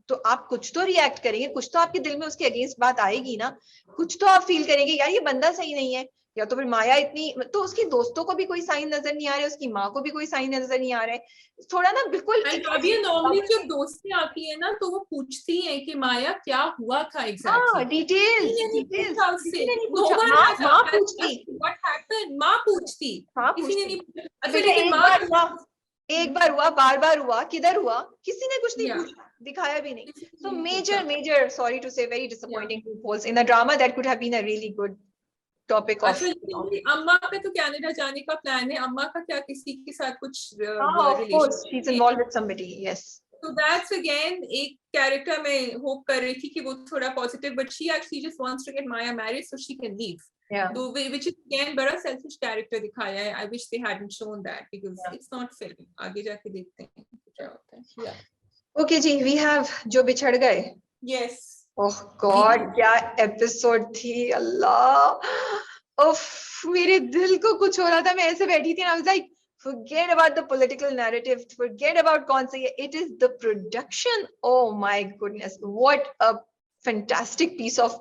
Speaker 1: तो आप कुछ तो रिएक्ट करेंगे, कुछ तो आपके दिल में उसके अगेंस्ट बात आएगी ना, कुछ तो आप फील करेंगे यार ये बंदा सही नहीं है। या तो फिर माया इतनी, तो उसकी दोस्तों को भी कोई साइन नजर नहीं आ रहा है, उसकी माँ को भी कोई साइन नजर नहीं आ रहा है, थोड़ा ना बिल्कुल।
Speaker 2: अभी नॉर्मली जब दोस्तें आती है ना तो वो पूछती है कि माया क्या हुआ था एग्जैक्टली,
Speaker 1: डिटेल्स
Speaker 2: माँ पूछती, किसी ने नहीं
Speaker 1: पूछा, एक बार हुआ, बार हुआ, किधर हुआ, किसी ने कुछ नहीं पूछा, दिखाया भी नहीं। So major, sorry to say, very disappointing loopholes in the drama that could have been a really good topic of.
Speaker 2: अम्मा का तो कनाडा जाने का प्लान है, अम्मा का क्या किसी के साथ कुछ
Speaker 1: of course she's involved with somebody, yes.
Speaker 2: So that's again एक कैरेक्टर मैं होप कर रही थी कि वो थोड़ा positive, but she actually just wants to get Maya married so she can leave.
Speaker 1: Yeah.
Speaker 2: So which is again बड़ा selfish character दिखाया है. I wish they hadn't shown that because it's not fair. आगे जाके देखते हैं क्या होता है. Yeah.
Speaker 1: Okay ji, we have जो बिछड़ गए.
Speaker 2: Yes.
Speaker 1: Oh God, क्या एपिसोड थी, अल्लाह, उफ, मेरे दिल को कुछ हो रहा था, मैं ऐसे बैठी थी, I was like, forget about the political narrative, forget about कौन सा ये, it is the production, oh my goodness, what a fantastic piece of,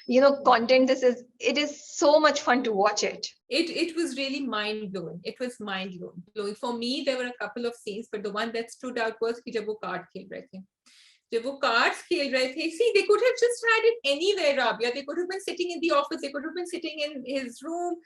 Speaker 1: you know, content this is. It is so much fun to watch it.
Speaker 2: It was really mind blowing. It was mind blowing for me. There were a couple of scenes, but the one that stood out was कि जब वो card खेल रहे थे, जब वो cards खेल रहे थे, see they could have just had it anywhere, Rabia. They could have been sitting in the office, they could have been sitting in his room,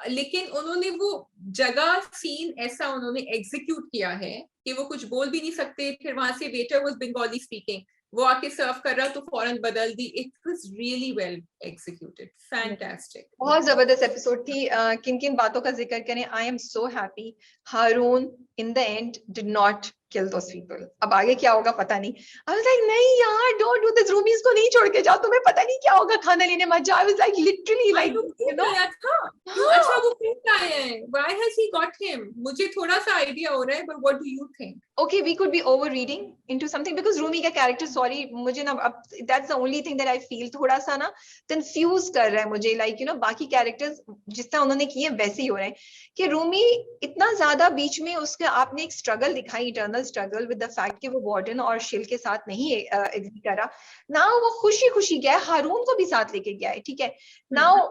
Speaker 2: लेकिन उन्होंने वो जगह सीन ऐसा उन्होंने एग्जीक्यूट किया है कि वो कुछ बोल भी नहीं सकते, फिर वहां से वेटर वाज बंगाली स्पीकिंग, वो आके सर्व कर रहा तो फौरन बदल दी. It was really well executed, fantastic.
Speaker 1: बहुत जबरदस्त एपिसोड थी. किन किन बातों का जिक्र करें, I am so happy Haroon in the end did not kill those people. अब आगे क्या होगा पता नहीं. I was like, नहीं यार, don't do this, रूमीज को नहीं छोड़ के जाओ, तुम्हें पता नहीं क्या होगा, खाना लेने मत जाओ. I was like literally like, you know,
Speaker 2: अच्छा वो किस आया है, why has he got him? मुझे थोड़ा सा आइडिया हो रहा है, but what do you think?
Speaker 1: Okay, we could be over reading into something because Rumi का कैरेक्टर, sorry, मुझे ना अब that's the only thing that I feel थोड़ा सा ना confuse कर रहा है मुझे, like you know, बाकी कैरेक्टर्स जिस तरह उन्होंने किए वैसे ही हो रहे हैं कि रूमी इतना ज्यादा बीच में उसका आपने एक स्ट्रगल दिखाई, eternal struggle with the fact कि वो वार्डन और शिल के साथ नहीं एग्जिट करा. नाउ वो खुशी खुशी गया, हारून को भी साथ लेके गया है, ठीक है. नाउ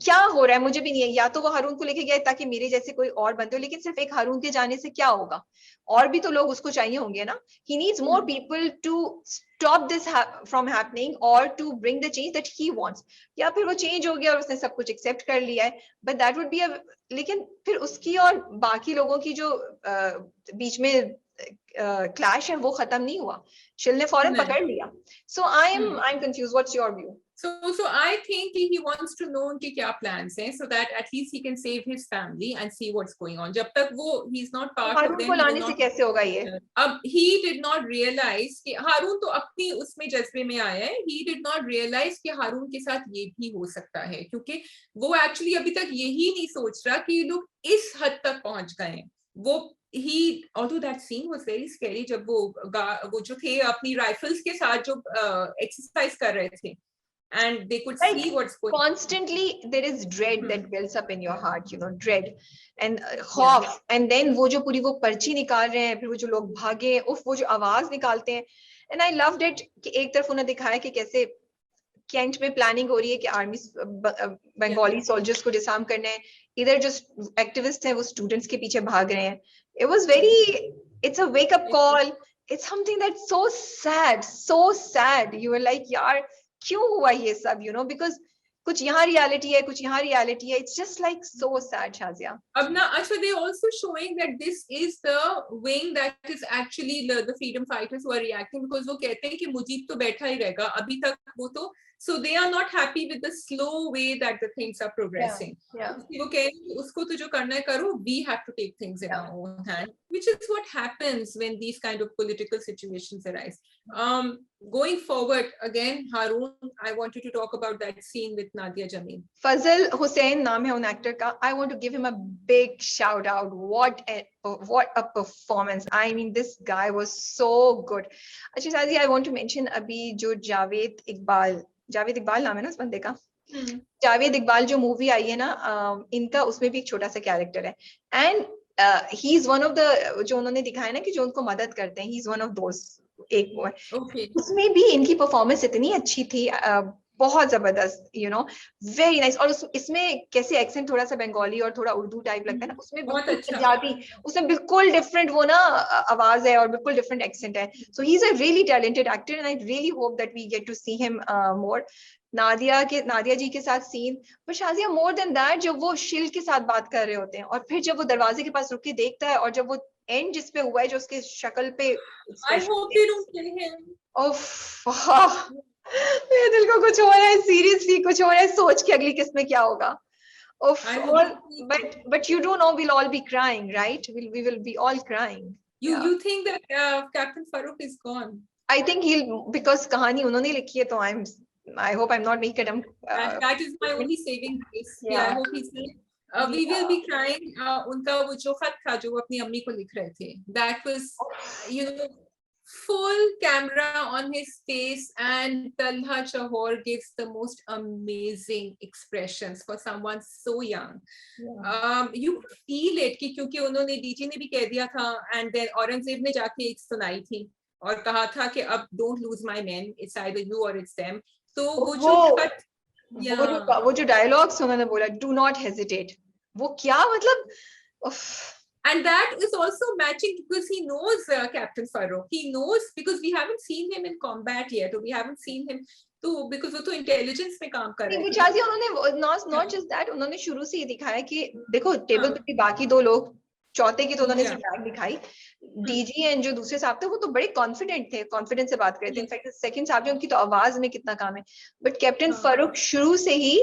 Speaker 1: क्या हो रहा है मुझे भी नहीं है, या तो वो हारून को लेके गए ताकि मेरे जैसे कोई और बंदे हो, लेकिन सिर्फ एक हारून के जाने से क्या होगा, और भी तो लोग उसको चाहिए होंगे ना. He needs more people to stop this from happening और to bring the change that he wants. या फिर वो चेंज हो गया और उसने सब कुछ एक्सेप्ट कर लिया है, but that would be a, लेकिन फिर उसकी और बाकी लोगों की जो बीच में क्लैश है वो खत्म नहीं हुआ, शिल ने फौरन पकड़ लिया. So I am confused, what's your view?
Speaker 2: So I think he wants to know उनके क्या plans हैं, so that at least he can save his family and see what's going on. जब तक वो he's not part of them,
Speaker 1: को लाने से कैसे होगा ये?
Speaker 2: अब he did not realize कि हारून तो अपनी उसमें जज्बे में आया है. He did not realize कि हारून के साथ ये भी हो सकता है, क्योंकि वो actually अभी तक यही नहीं सोच रहा कि ये लोग इस हद तक पहुंच गए हैं. वो although that scene was very scary, जब वो जो थे अपनी राइफल्स के साथ जो एक्सरसाइज कर रहे थे, and they could see what's going on.
Speaker 1: Constantly there is dread that builds up in your heart, you know, dread and खौफ, and then वो जो पूरी वो पर्ची निकाल रहे हैं, फिर वो जो लोग भागे, उफ, वो जो आवाज निकालते हैं. and I loved it कि एक तरफ उन्होंने दिखाया कि कैसे कैंट में प्लानिंग हो रही है कि आर्मी बंगाली सोल्जर्स को डिसआर्म करना है, इधर जो एक्टिविस्ट हैं वो स्टूडेंट्स के पीछे भाग रहे हैं. It was very, it's a wake up call, it's something that's so sad. You were like, यार क्यों हुआ ये सब, you know, because कुछ यहाँ रियलिटी है, कुछ यहाँ रियलिटी है. It's just like so sad, Shazia.
Speaker 2: अब ना अच्छा, they also showing that this is the wing that is actually the freedom fighters who are reacting, because वो कहते हैं कि मुजीब तो बैठा ही रहेगा, अभी तक वो तो so they are not happy with the slow way that the things are progressing.
Speaker 1: Yeah.
Speaker 2: वो कह रहे हैं उसको तो जो करना है करो, we have to take things in our own hand, which is what happens when these kind of political situations arise. Going forward, again, Haroon, I want you to talk about that scene with Nadia Jameen.
Speaker 1: Fazal Hussain नाम है उन actor का. I want to give him a big shout out. What a performance. I mean, this guy was so good. अच्छा शादी, I want to mention अभी जो जावेद इकबाल नाम है ना उस बंदे का. जावेद इकबाल जो मूवी आई है ना, इनका उसमें भी एक छोटा सा कैरेक्टर है. And he is one of the, जो उन्होंने दिखाया ना कि जो उनको मदद करते हैं, he is one of those. एक वो है. उसमें भी इनकी परफॉर्मेंस इतनी अच्छी थी, बहुत जबरदस्त, वेरी नाइस. और इसमें कैसे एक्सेंट थोड़ा सा बंगाली और थोड़ा उर्दू टाइप लगता है ना, उसमें बिल्कुल पंजाबी, उसमें बिल्कुल डिफरेंट वो ना आवाज है और बिल्कुल डिफरेंट एक्सेंट है. So he is a really talented actor and I really hope that we get to see him more. Nadia ji के साथ सीन, पर शाजिया मोर देन दैट, जब वो शिल के साथ बात कर रहे होते हैं और फिर जब वो दरवाजे के पास रुक के देखता है और जब वो एंड जिस पे हुआ है, जो उसके शक्ल पे,
Speaker 2: I hope they don't kill him.
Speaker 1: मेरे दिल को कुछ हो रहा है, सीरियसली कुछ हो रहा है सोच के अगली किस्त में क्या होगा. But you do know we'll all be crying, right? We will be all crying.
Speaker 2: You think that Captain Farooq is gone?
Speaker 1: I think because कहानी उन्होंने लिखी है, तो I hope I'm not making it.
Speaker 2: That is my only saving grace. Yeah, I hope he's safe. We will be crying. उनका वो जो खत था जो वो अपनी अम्मी को लिख रहे थे, that was, full camera on his face, and Talha Chahor gives the most amazing expressions for someone so young. You could feel it कि क्योंकि उन्होंने डीजी ने भी कह दिया था, and then औरंगजेब ने जाके एक सुनाई थी और कहा था कि अब don't lose my men, it's either you or it's them. तो
Speaker 1: वो जो डायलॉग्स उन्होंने बोला, do not hesitate, वो क्या मतलब.
Speaker 2: And that is also matching because he knows Captain Farooq. He knows because we haven't seen him in combat yet, or we haven't seen him तो because वो तो इंटेलिजेंस में काम कर रहे
Speaker 1: हैं. उन्होंने not just that, उन्होंने शुरू से ही दिखाया कि देखो टेबल पे बाकी दो लोग, चौथे की तो उन्होंने सिर्फ दिखाई, डीजी एंड जो दूसरे साहब थे वो तो बड़े कॉन्फिडेंट थे, कॉन्फिडेंस से बात कर रहे थे. इनफैक्ट सेकंड साहब जो, उनकी तो आवाज में कितना काम है, बट कैप्टन फारूक शुरू से ही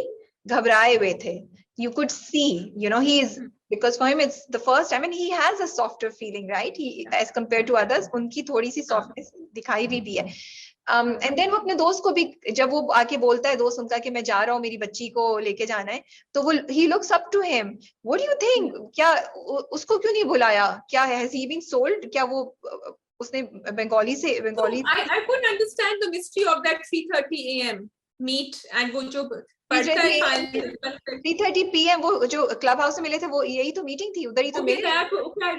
Speaker 1: घबराए हुए थे. You could see, he is, because for him it's the first time and he has a softer feeling, right? He, as compared to others, उनकी थोड़ी सी softness दिखाई भी है. And then वो अपने दोस्त को भी, जब वो आके बोलता है दोस्त उनका कि मैं जा रहा हूँ, मेरी बच्ची को लेके जाना है, तो वो he looks up to him. What do you think? क्या उसको क्यों नहीं बुलाया? क्या has he been sold? क्या वो उसने Bengali
Speaker 2: I couldn't understand the mystery of that 3:30 AM meet, and वो जो
Speaker 1: 3:30 PM वो जो क्लब हाउस में मिले थे, वो यही तो मीटिंग थी, उधर ही तो मिले.
Speaker 2: I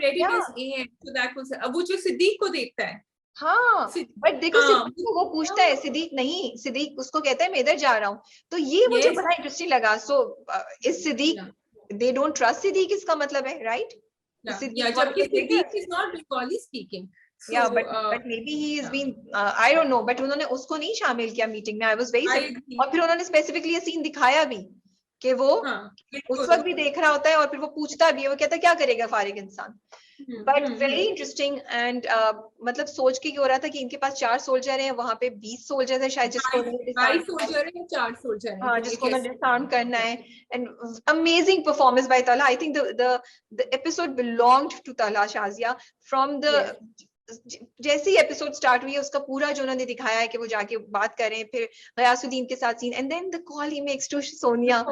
Speaker 2: read it as AM, so that was वो जो सिद्दीक को देखता है.
Speaker 1: हाँ, बट देखो सिद्दीक को वो पूछता है, सिद्दीक उसको कहता है मैं इधर जा रहा हूँ, तो ये मुझे बड़ा इंटरेस्टिंग लगा. सो इस Siddique, they don't trust Siddique, इसका मतलब है, right?
Speaker 2: जबकि Siddique is not Bengali speaking.
Speaker 1: Yeah, but maybe he has been, I don't know, but उन्होंने उसको नहीं शामिल किया मीटिंग में. I was very surprised. और फिर उन्होंने स्पेसिफिकली ये सीन दिखाया भी कि वो उस वक्त भी देख रहा होता है और फिर वो पूछता भी है, वो कहता है क्या करेगा फारिग इंसान. But very interesting. एंड मतलब सोच के हो रहा था कि इनके पास 4 सोल्जर हैं, वहां पे 20 सोल्जर है शायद, जिसको
Speaker 2: 22 सोल्जर हैं, 4 सोल्जर हैं.
Speaker 1: हाँ, जिसको उन्हें डिसआर्म करना है. And amazing performance by Talha. I think the episode belonged to Talha Shazia from the जैसे ही एपिसोड स्टार्ट हुई है, उसका पूरा जो उन्होंने दिखाया है कि वो जाके बात कर रहे हैं, फिर गयासुद्दीन के साथ scene, and then the call he makes to Sonia.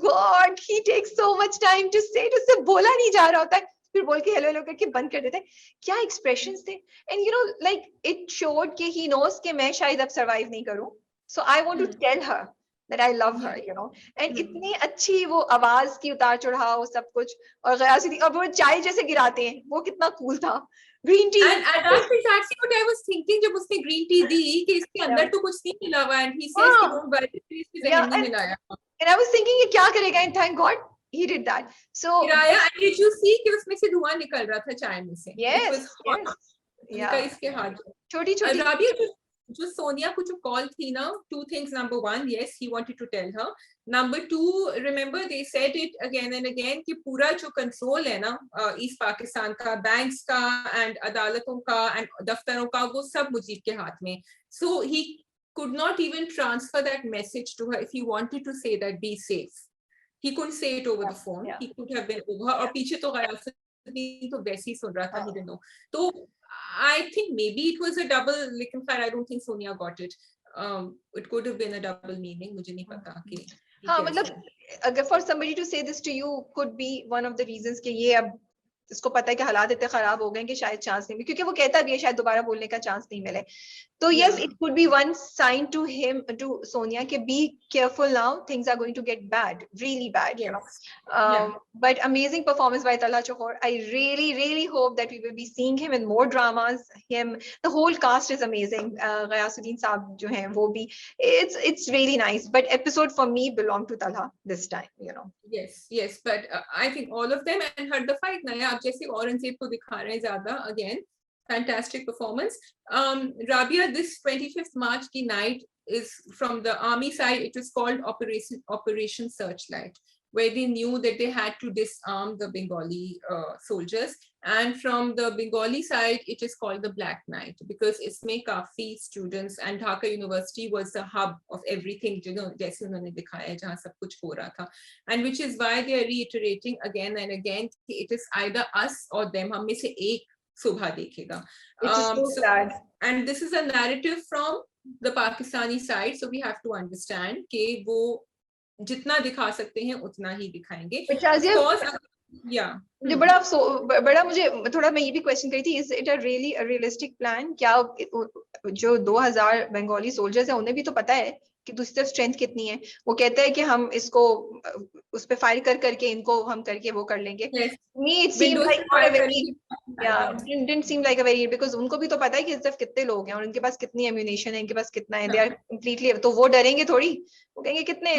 Speaker 1: God, he takes so much time to say it. उससे बोला नहीं जा रहा होता है, फिर बोल के हेलो हेलो करके बंद कर देते हैं. क्या एक्सप्रेशंस थे. एंड लाइक इट शोड कि ही नोस कि मैं शायद अब सर्वाइव नहीं करूं, so I want to tell her that I love her, and इतनी अच्छी वो आवाज की उतार चढ़ाव सब कुछ. और गयासुद्दीन अब वो चाय जैसे गिराते हैं, वो कितना कूल था. Green tea,
Speaker 2: and that's exactly what I was thinking जब उसने ग्रीन टी दी कि इसके अंदर तो कुछ नहीं मिला हुआ, and he says कि don't worry, इसके अंदर नहीं मिलाया.
Speaker 1: and I was thinking ये क्या करेगा, and thank God he did that. So
Speaker 2: गिराया, and did you see कि उसमें से धुआं निकल रहा था चाय में से.
Speaker 1: Yes,
Speaker 2: उनका इसके हाथ
Speaker 1: छोटी
Speaker 2: जो सोनिया को जो कॉल थी ना, 2 things. Number 1, yes, he wanted to tell her. Number 2, remember they said it again and again कि पूरा जो कंट्रोल है ना ईस्ट पाकिस्तान का, बैंक्स का एंड अदालतों का एंड दफ्तरों का, वो सब मुजीब के हाथ में. So he could not even transfer that message to her if he wanted to say that be safe. He couldn't say it over the phone.
Speaker 1: Yeah.
Speaker 2: He could have been over. और पीछे तो गयासुद्दीन तो वैसे ही सुन रहा था. He didn't know. तो I think maybe it was a double. लेकिन खैर I don't think Sonia got it. It could have been a double meaning. मुझे नहीं पता कि.
Speaker 1: हाँ मतलब अगर for somebody to say this to you could be one of the reasons कि ये अब इसको पता है कि हालात इतने खराब हो गए कि शायद चांस नहीं मिले, क्योंकि वो कहता भी है शायद दोबारा बोलने का चांस नहीं मिले. So yes, it could be one sign to him, to Sonia, कि be careful now, things are going to get bad, really bad, you know. But amazing performance by Talha Chokor. I really, really hope that we will be seeing him in more dramas. The whole cast is amazing. Ghayasuddin Saab जो हैं वो भी, it's really nice. But episode for me belonged to Talha this time, you know.
Speaker 2: Yes, but I think all of them, and her the fight नया अब जैसे औरंगजेब को दिखा रहे हैं ज़्यादा again. Fantastic performance. Rabia, this 25th March ki night is from the army side. It was called Operation Searchlight, where they knew that they had to disarm the Bengali soldiers. And from the Bengali side, it is called the Black Night because इसमें काफी students, and Dhaka University was the hub of everything, you know, जैसे उन्होंने दिखाया जहाँ सब कुछ हो रहा था. And which is why they are reiterating again and again, it is either us or them. हम में से एक सुबह देखेगा. And this is a narrative from the Pakistani side, so we have to understand कि वो जितना दिखा सकते हैं उतना ही दिखाएंगे.
Speaker 1: मुझे बड़ा मुझे थोड़ा मैं ये भी क्वेश्चन करी थी, is it a really a realistic plan? क्या जो 2000 बंगाली सोल्जर्स हैं उन्हें भी तो पता है कि दूसरी तरफ स्ट्रेंथ कितनी है? वो कहते हैं कि हम इसको उस पे फायर करके इनको हम करके वो कर लेंगे. Me it seemed like not a very didn't seem like a very, because उनको भी तो पता है कि इस तरफ कितने लोग हैं और उनके पास कितनी एम्यूनेशन है, इनके पास कितना है. They are completely, तो वो डरेंगे थोड़ी, वो कहेंगे कितने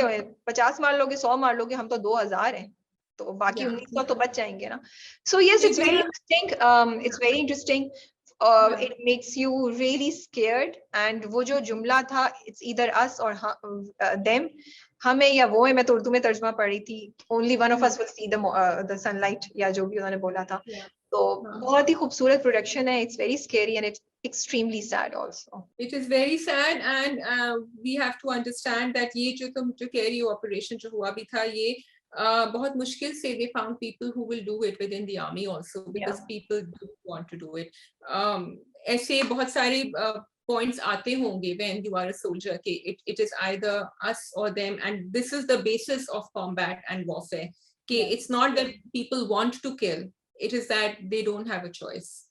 Speaker 1: 50 मार लोगे, 100 मार लोगे, हम तो 2000 हैं, तो बाकी 1900 तो बच जाएंगे ना. So yes, it's very interesting. It's very interesting. It makes you really scared. And वो जो जुमला था, it's either us or them, हमें या वो है, मैं तो उर्दू में तर्जुमा पढ़ी थी, only one of us will see the sunlight, या जो भी उन्होंने बोला था. तो बहुत ही खूबसूरत प्रोडक्शन है. It's very scary and it's extremely sad also.
Speaker 2: It is very sad, and we have to understand that ये जो तुम जो कह रही हो ऑपरेशन जो हुआ भी था, ये बहुत मुश्किल से they found people who will do it within the army also, because people do want to do it. ऐसे बहुत सारे points आते होंगे when you are a soldier कि it is either us or them, and this is the basis of combat and warfare कि it's not that people want to kill, it is that they don't have a choice.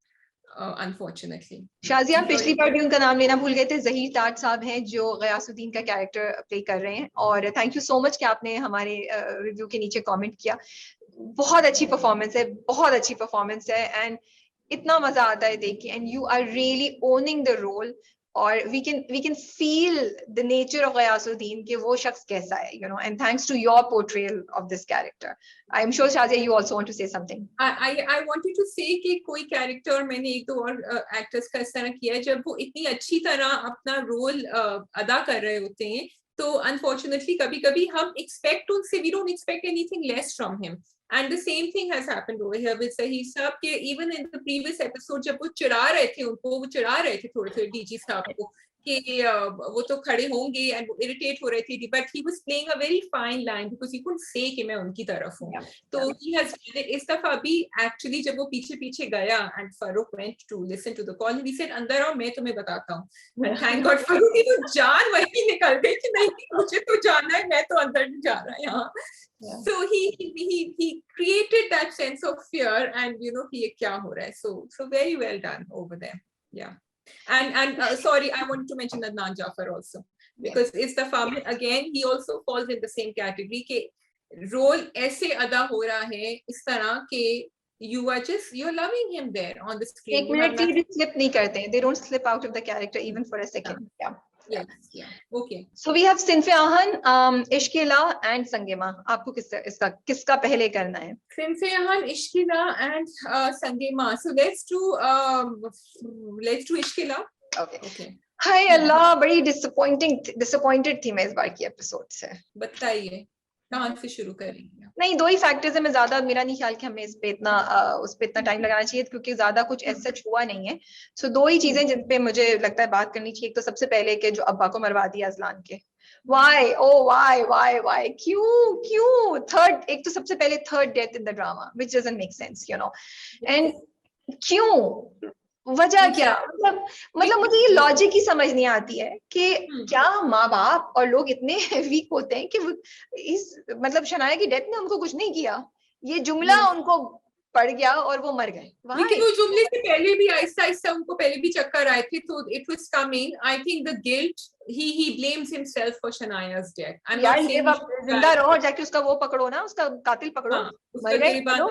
Speaker 2: Unfortunately.
Speaker 1: Shazia, पिछली बार भी उनका नाम लेना भूल गए थे. ज़हीर ताज साहब हैं जो गयासुद्दीन का कैरेक्टर प्ले कर रहे हैं, और थैंक यू सो मच कि आपने हमारे रिव्यू के नीचे कमेंट किया. बहुत अच्छी परफॉर्मेंस है, बहुत अच्छी परफॉर्मेंस है, एंड इतना मजा आता है देख के, and you are really owning the role. और we can feel the nature of Ghayasuddin कि वो शख्स कैसा है, you know, and thanks to your portrayal of this character. I'm sure Shazia, you also want to say something.
Speaker 2: I wanted to say कि कोई character मैंने एक दो और actors का इस तरह किया है जब वो इतनी अच्छी तरह अपना रोल अदा कर रहे होते हैं, तो unfortunately कभी-कभी हम expect उनसे, we don't expect anything less from him. And the same thing has happened over here with Zahir साहब के, even in the previous episode जब वो चिढ़ा रहे थे उनको, वो चिढ़ा रहे थे थोड़े डीजी साहब को कि वो तो खड़े होंगे, and वो irritate हो रहे थे, but he was playing a very fine line because he couldn't say कि मैं उनकी तरफ हूँ. तो he has इस दफा भी actually जब वो पीछे गया and Farooq went to listen to the call, and he said अंदर आओ मैं तुम्हें बताता हूँ. And thank God Farooq की तो जान वही निकल गई कि नहीं मुझे तो जाना है, मैं तो अंदर नहीं जा रहा यहाँ. So he created that sense of fear, and you know कि ये क्या हो रहा है. So very well done over there. Yeah. And sorry, I wanted to mention Adnan Jafar also, because it's the farmer again. He also falls in the same category कि role ऐसे अदा हो रहा है इस तरह कि you're loving him there on the screen.
Speaker 1: एक मिनट के भी slip नहीं करते. They don't slip out of the character even for a second.
Speaker 2: Yeah. Okay.
Speaker 1: So we have Sinfe Ahan, Ishqila and Sangema. आपको किसका पहले करना है?
Speaker 2: Sinfe Ahan, Ishqila and Sangema. So let's do Ishqila. Okay.
Speaker 1: Hi Allah, बड़ी disappointed थी मैं इस बार की एपिसोड से.
Speaker 2: बताइए. कहाँ से शुरू करेंगे?
Speaker 1: नहीं, 2 ही फैक्टर्स है, मैं ज्यादा, मेरा नहीं ख्याल कि हमें इस पे इतना उस पे इतना टाइम लगाना चाहिए, क्योंकि ज्यादा कुछ ऐसा हुआ नहीं है। सो 2 ही चीजें जिन पे मुझे लगता है बात करनी चाहिए। एक तो सबसे पहले कि जो अब्बा को मरवा दिया अजलान के, वाई, ओ वाई, क्यों क्यों थर्ड, एक तो सबसे पहले third death in the drama which doesn't make sense, you know, and क्यों, वजह क्या, मतलब मुझे ये लॉजिक ही समझ नहीं आती है कि क्या माँ बाप और लोग इतने वीक होते हैं कि इस मतलब शनाया की डेथ ने उनको कुछ नहीं किया, ये जुमला उनको पड़ गया और वो मर गए।
Speaker 2: लेकिन वो जुमले से पहले भी आहिस्ता आहिस्ता उनको पहले भी चक्कर आए थे, तो it was coming, I think the guilt, he blames himself for Shanaya's death. I'm not saying
Speaker 1: जिंदा रहो और जाके उसका वो पकड़ो ना, उसका कातिल पकड़ो,
Speaker 2: उसका गिरबान।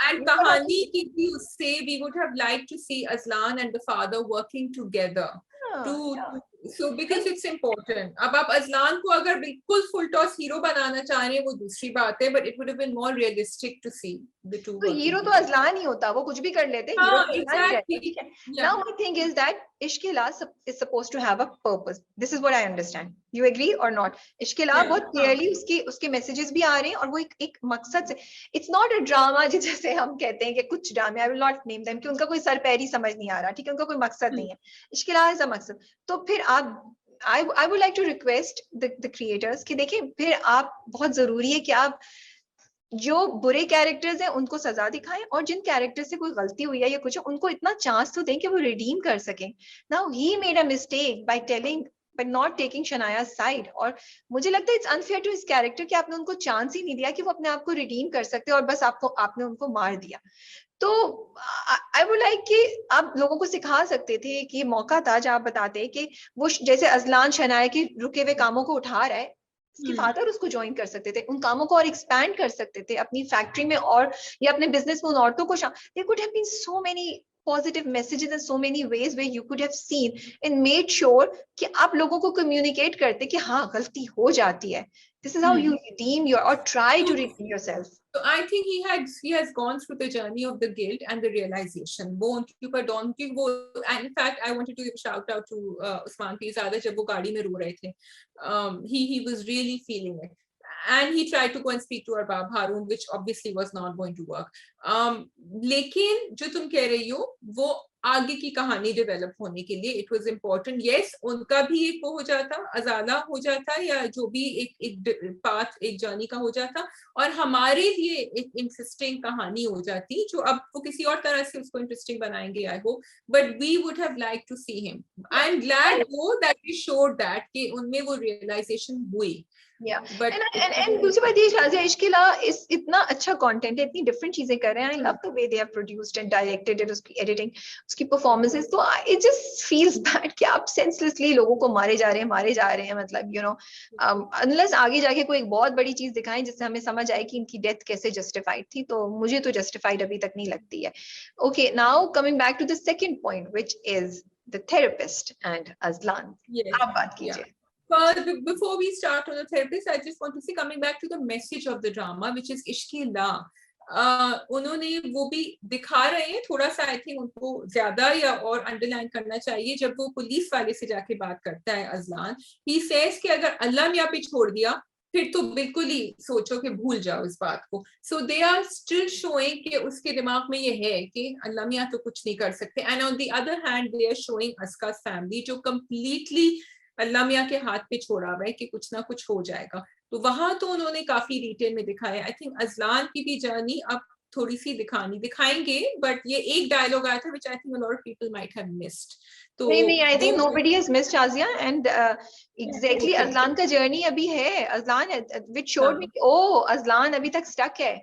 Speaker 2: And कहानी की भी उससे we would have liked to see Azlan and the father working together so because it's important. अब आप अजलान को अगर बिल्कुल फुल टॉस हीरो बनाना चाह रहे हैं वो दूसरी बात है, but it would have been more realistic to see the two.
Speaker 1: तो हीरो तो अजलान ही होता, वो कुछ भी कर लेते, हीरो तो अजलान ही रहते, ठीक है। Now my thing is that Ishq-e-La is supposed to have a purpose. This is what I understand. You agree or not? Ishq-e-La बहुत clearly उसके messages भी आ रहे हैं और वो एक मकसद से, it's not a drama जैसे हम कहते हैं कि कुछ ड्रामे, I will not name them, कि उनका कोई सर पैर ही समझ नहीं आ रहा, ठीक है, उनका कोई मकसद नहीं है। Ishq-e-La is a मकसद। तो फिर आप I would like to request the creators कि देखिए, फिर आप, बहुत जरूरी है कि आप जो बुरे कैरेक्टर्स हैं उनको सजा दिखाएं, और जिन कैरेक्टर से कोई गलती हुई है या कुछ, उनको इतना चांस तो दें कि वो रिडीम कर सकें। Now he made a mistake by telling, by not taking Shanaya's side, और मुझे लगता है it's unfair to his character कि आपने उनको चांस ही नहीं दिया कि वो अपने आप को रिडीम कर सकते, और बस आपने उनको मार दिया। तो आई वुड लाइक कि आप लोगों को सिखा सकते थे कि मौका था जब आप बताते कि वो जैसे अजलान शनाया के रुके हुए कामों को उठा रहा है, उसके फादर उसको ज्वाइन कर सकते थे, उन कामों को और एक्सपैंड कर सकते थे अपनी फैक्ट्री में, और या अपने बिजनेस में उन औरतों को there could have been so many positive messages and so many ways where you could have seen and made sure कि आप लोगों को communicate करते कि हाँ गलती हो जाती है, this is how you redeem your or try to redeem yourself.
Speaker 2: So I think he has gone through the journey of the guilt and the realization. वो उनके ऊपर डॉन की वो, and in fact I wanted to give a shout out to Usman Pirzada जब वो गाड़ी में रो रहे थे, he was really feeling it, and he tried to go and speak to Arbab Harun, which obviously was not going to work. लेकिन जो तुम कह रही हो वो आगे की कहानी डेवलप होने के लिए इट वाज इम्पोर्टेंट। यस, उनका भी एक वो हो जाता, अजाला हो जाता, या जो भी एक पाथ, एक जर्नी का हो जाता, और हमारे लिए एक इंटरेस्टिंग कहानी हो जाती, जो अब वो किसी और तरह से उसको इंटरेस्टिंग बनाएंगे I hope, but we would have like to see him. I am glad वो दैट वी शोड दैट कि उनमें वो रियलाइजेशन हुई।
Speaker 1: But and दूसरी बात ये, शाज़िया, इश्क़-ए-ला इतना अच्छा कंटेंट है, इतनी डिफरेंट चीजें कर रहे हैं, I love the way they have produced and directed it, उसकी एडिटिंग, उसकी परफॉर्मेंसेस, तो इट जस्ट फील्स बैड कि आप सेंसलेसली लोगों को मारे जा रहे हैं, मतलब यू नो, अनलेस आगे जाके कोई एक बहुत बड़ी चीज दिखाएं जिससे हमें समझ आए कि इनकी डेथ कैसे जस्टिफाइड थी, तो मुझे तो जस्टिफाइड अभी तक नहीं लगती है। Okay, now coming back to the second point which is the therapist and Ajlan, आप बात कीजिए।
Speaker 2: But before we start on the therapist, I just want to see, coming back to the message of the drama, which is Ishq-e-La. उन्होंने वो भी दिखा रहे हैं थोड़ा सा, आई थिंक उनको ज्यादा या और अंडरलाइन करना चाहिए, जब वो पुलिस वाले से जाके बात करता है अजलान, ही सेज कि अगर अल्लाह मियां पे छोड़ दिया फिर तो बिल्कुल ही सोचो कि भूल जाओ इस बात को। सो दे आर स्टिल शोइंग कि उसके दिमाग में ये है कि अल्लाह मियां तो कुछ नहीं कर सकते, and on the other hand they are showing Aska family जो कंप्लीटली अल्लाह मियां के हाथ पे छोड़ा हुआ है कि कुछ ना कुछ हो जाएगा। तो वहां तो उन्होंने काफी डिटेल में दिखाया। आई थिंक अजलान की भी जर्नी अब थोड़ी सी दिखाएंगे, बट ये एक डायलॉग आया था which I think a lot of people might have missed. तो
Speaker 1: नहीं, I think nobody has missed, Shazia, and exactly Ajlan का जर्नी अभी है, Ajlan which showed me oh Ajlan अभी तक स्टक है,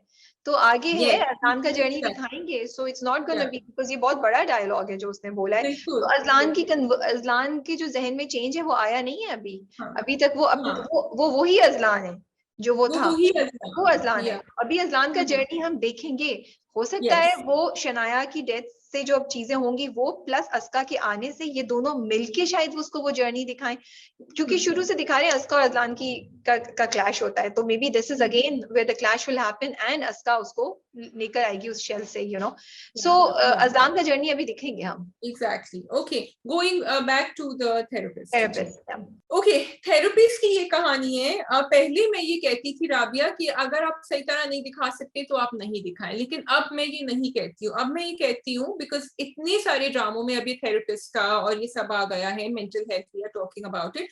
Speaker 1: तो आगे है अजलान का जर्नी दिखाएंगे। So it's not gonna be, because ये बहुत बड़ा डायलॉग है जो उसने बोला है, तो अजलान की जो जहन में चेंज है वो आया नहीं है अभी तक, वो वही अजलान है जो वो था, वो अजलान है। अभी अजलान का जर्नी हम देखेंगे, हो सकता है वो शनाया की डेथ से जो अब चीजें होंगी वो प्लस अस्का के आने से ये दोनों मिलके शायद उसको वो जर्नी दिखाएं, क्योंकि शुरू से दिखा रहे हैं अस्का और अजलान की का क्लैश होता है, तो maybe this is again where the clash will happen and Aska उसको लेकर आएगी उस शेल से, यू नो। सो अजलान का जर्नी अभी दिखेंगे हम।
Speaker 2: Exactly. Okay, going back to the therapist. Okay, therapist की ये कहानी है। पहले मैं ये कहती थी राबिया कि अगर आप सही तरह नहीं दिखा सकते तो आप नहीं दिखाएं, लेकिन अब मैं ये नहीं कहती हूँ। अब मैं ये कहती हूँ बिकॉज इतने सारे ड्रामों में अभी थेरेपिस्ट का और ये सब आ गया है, mental health, we are talking about it,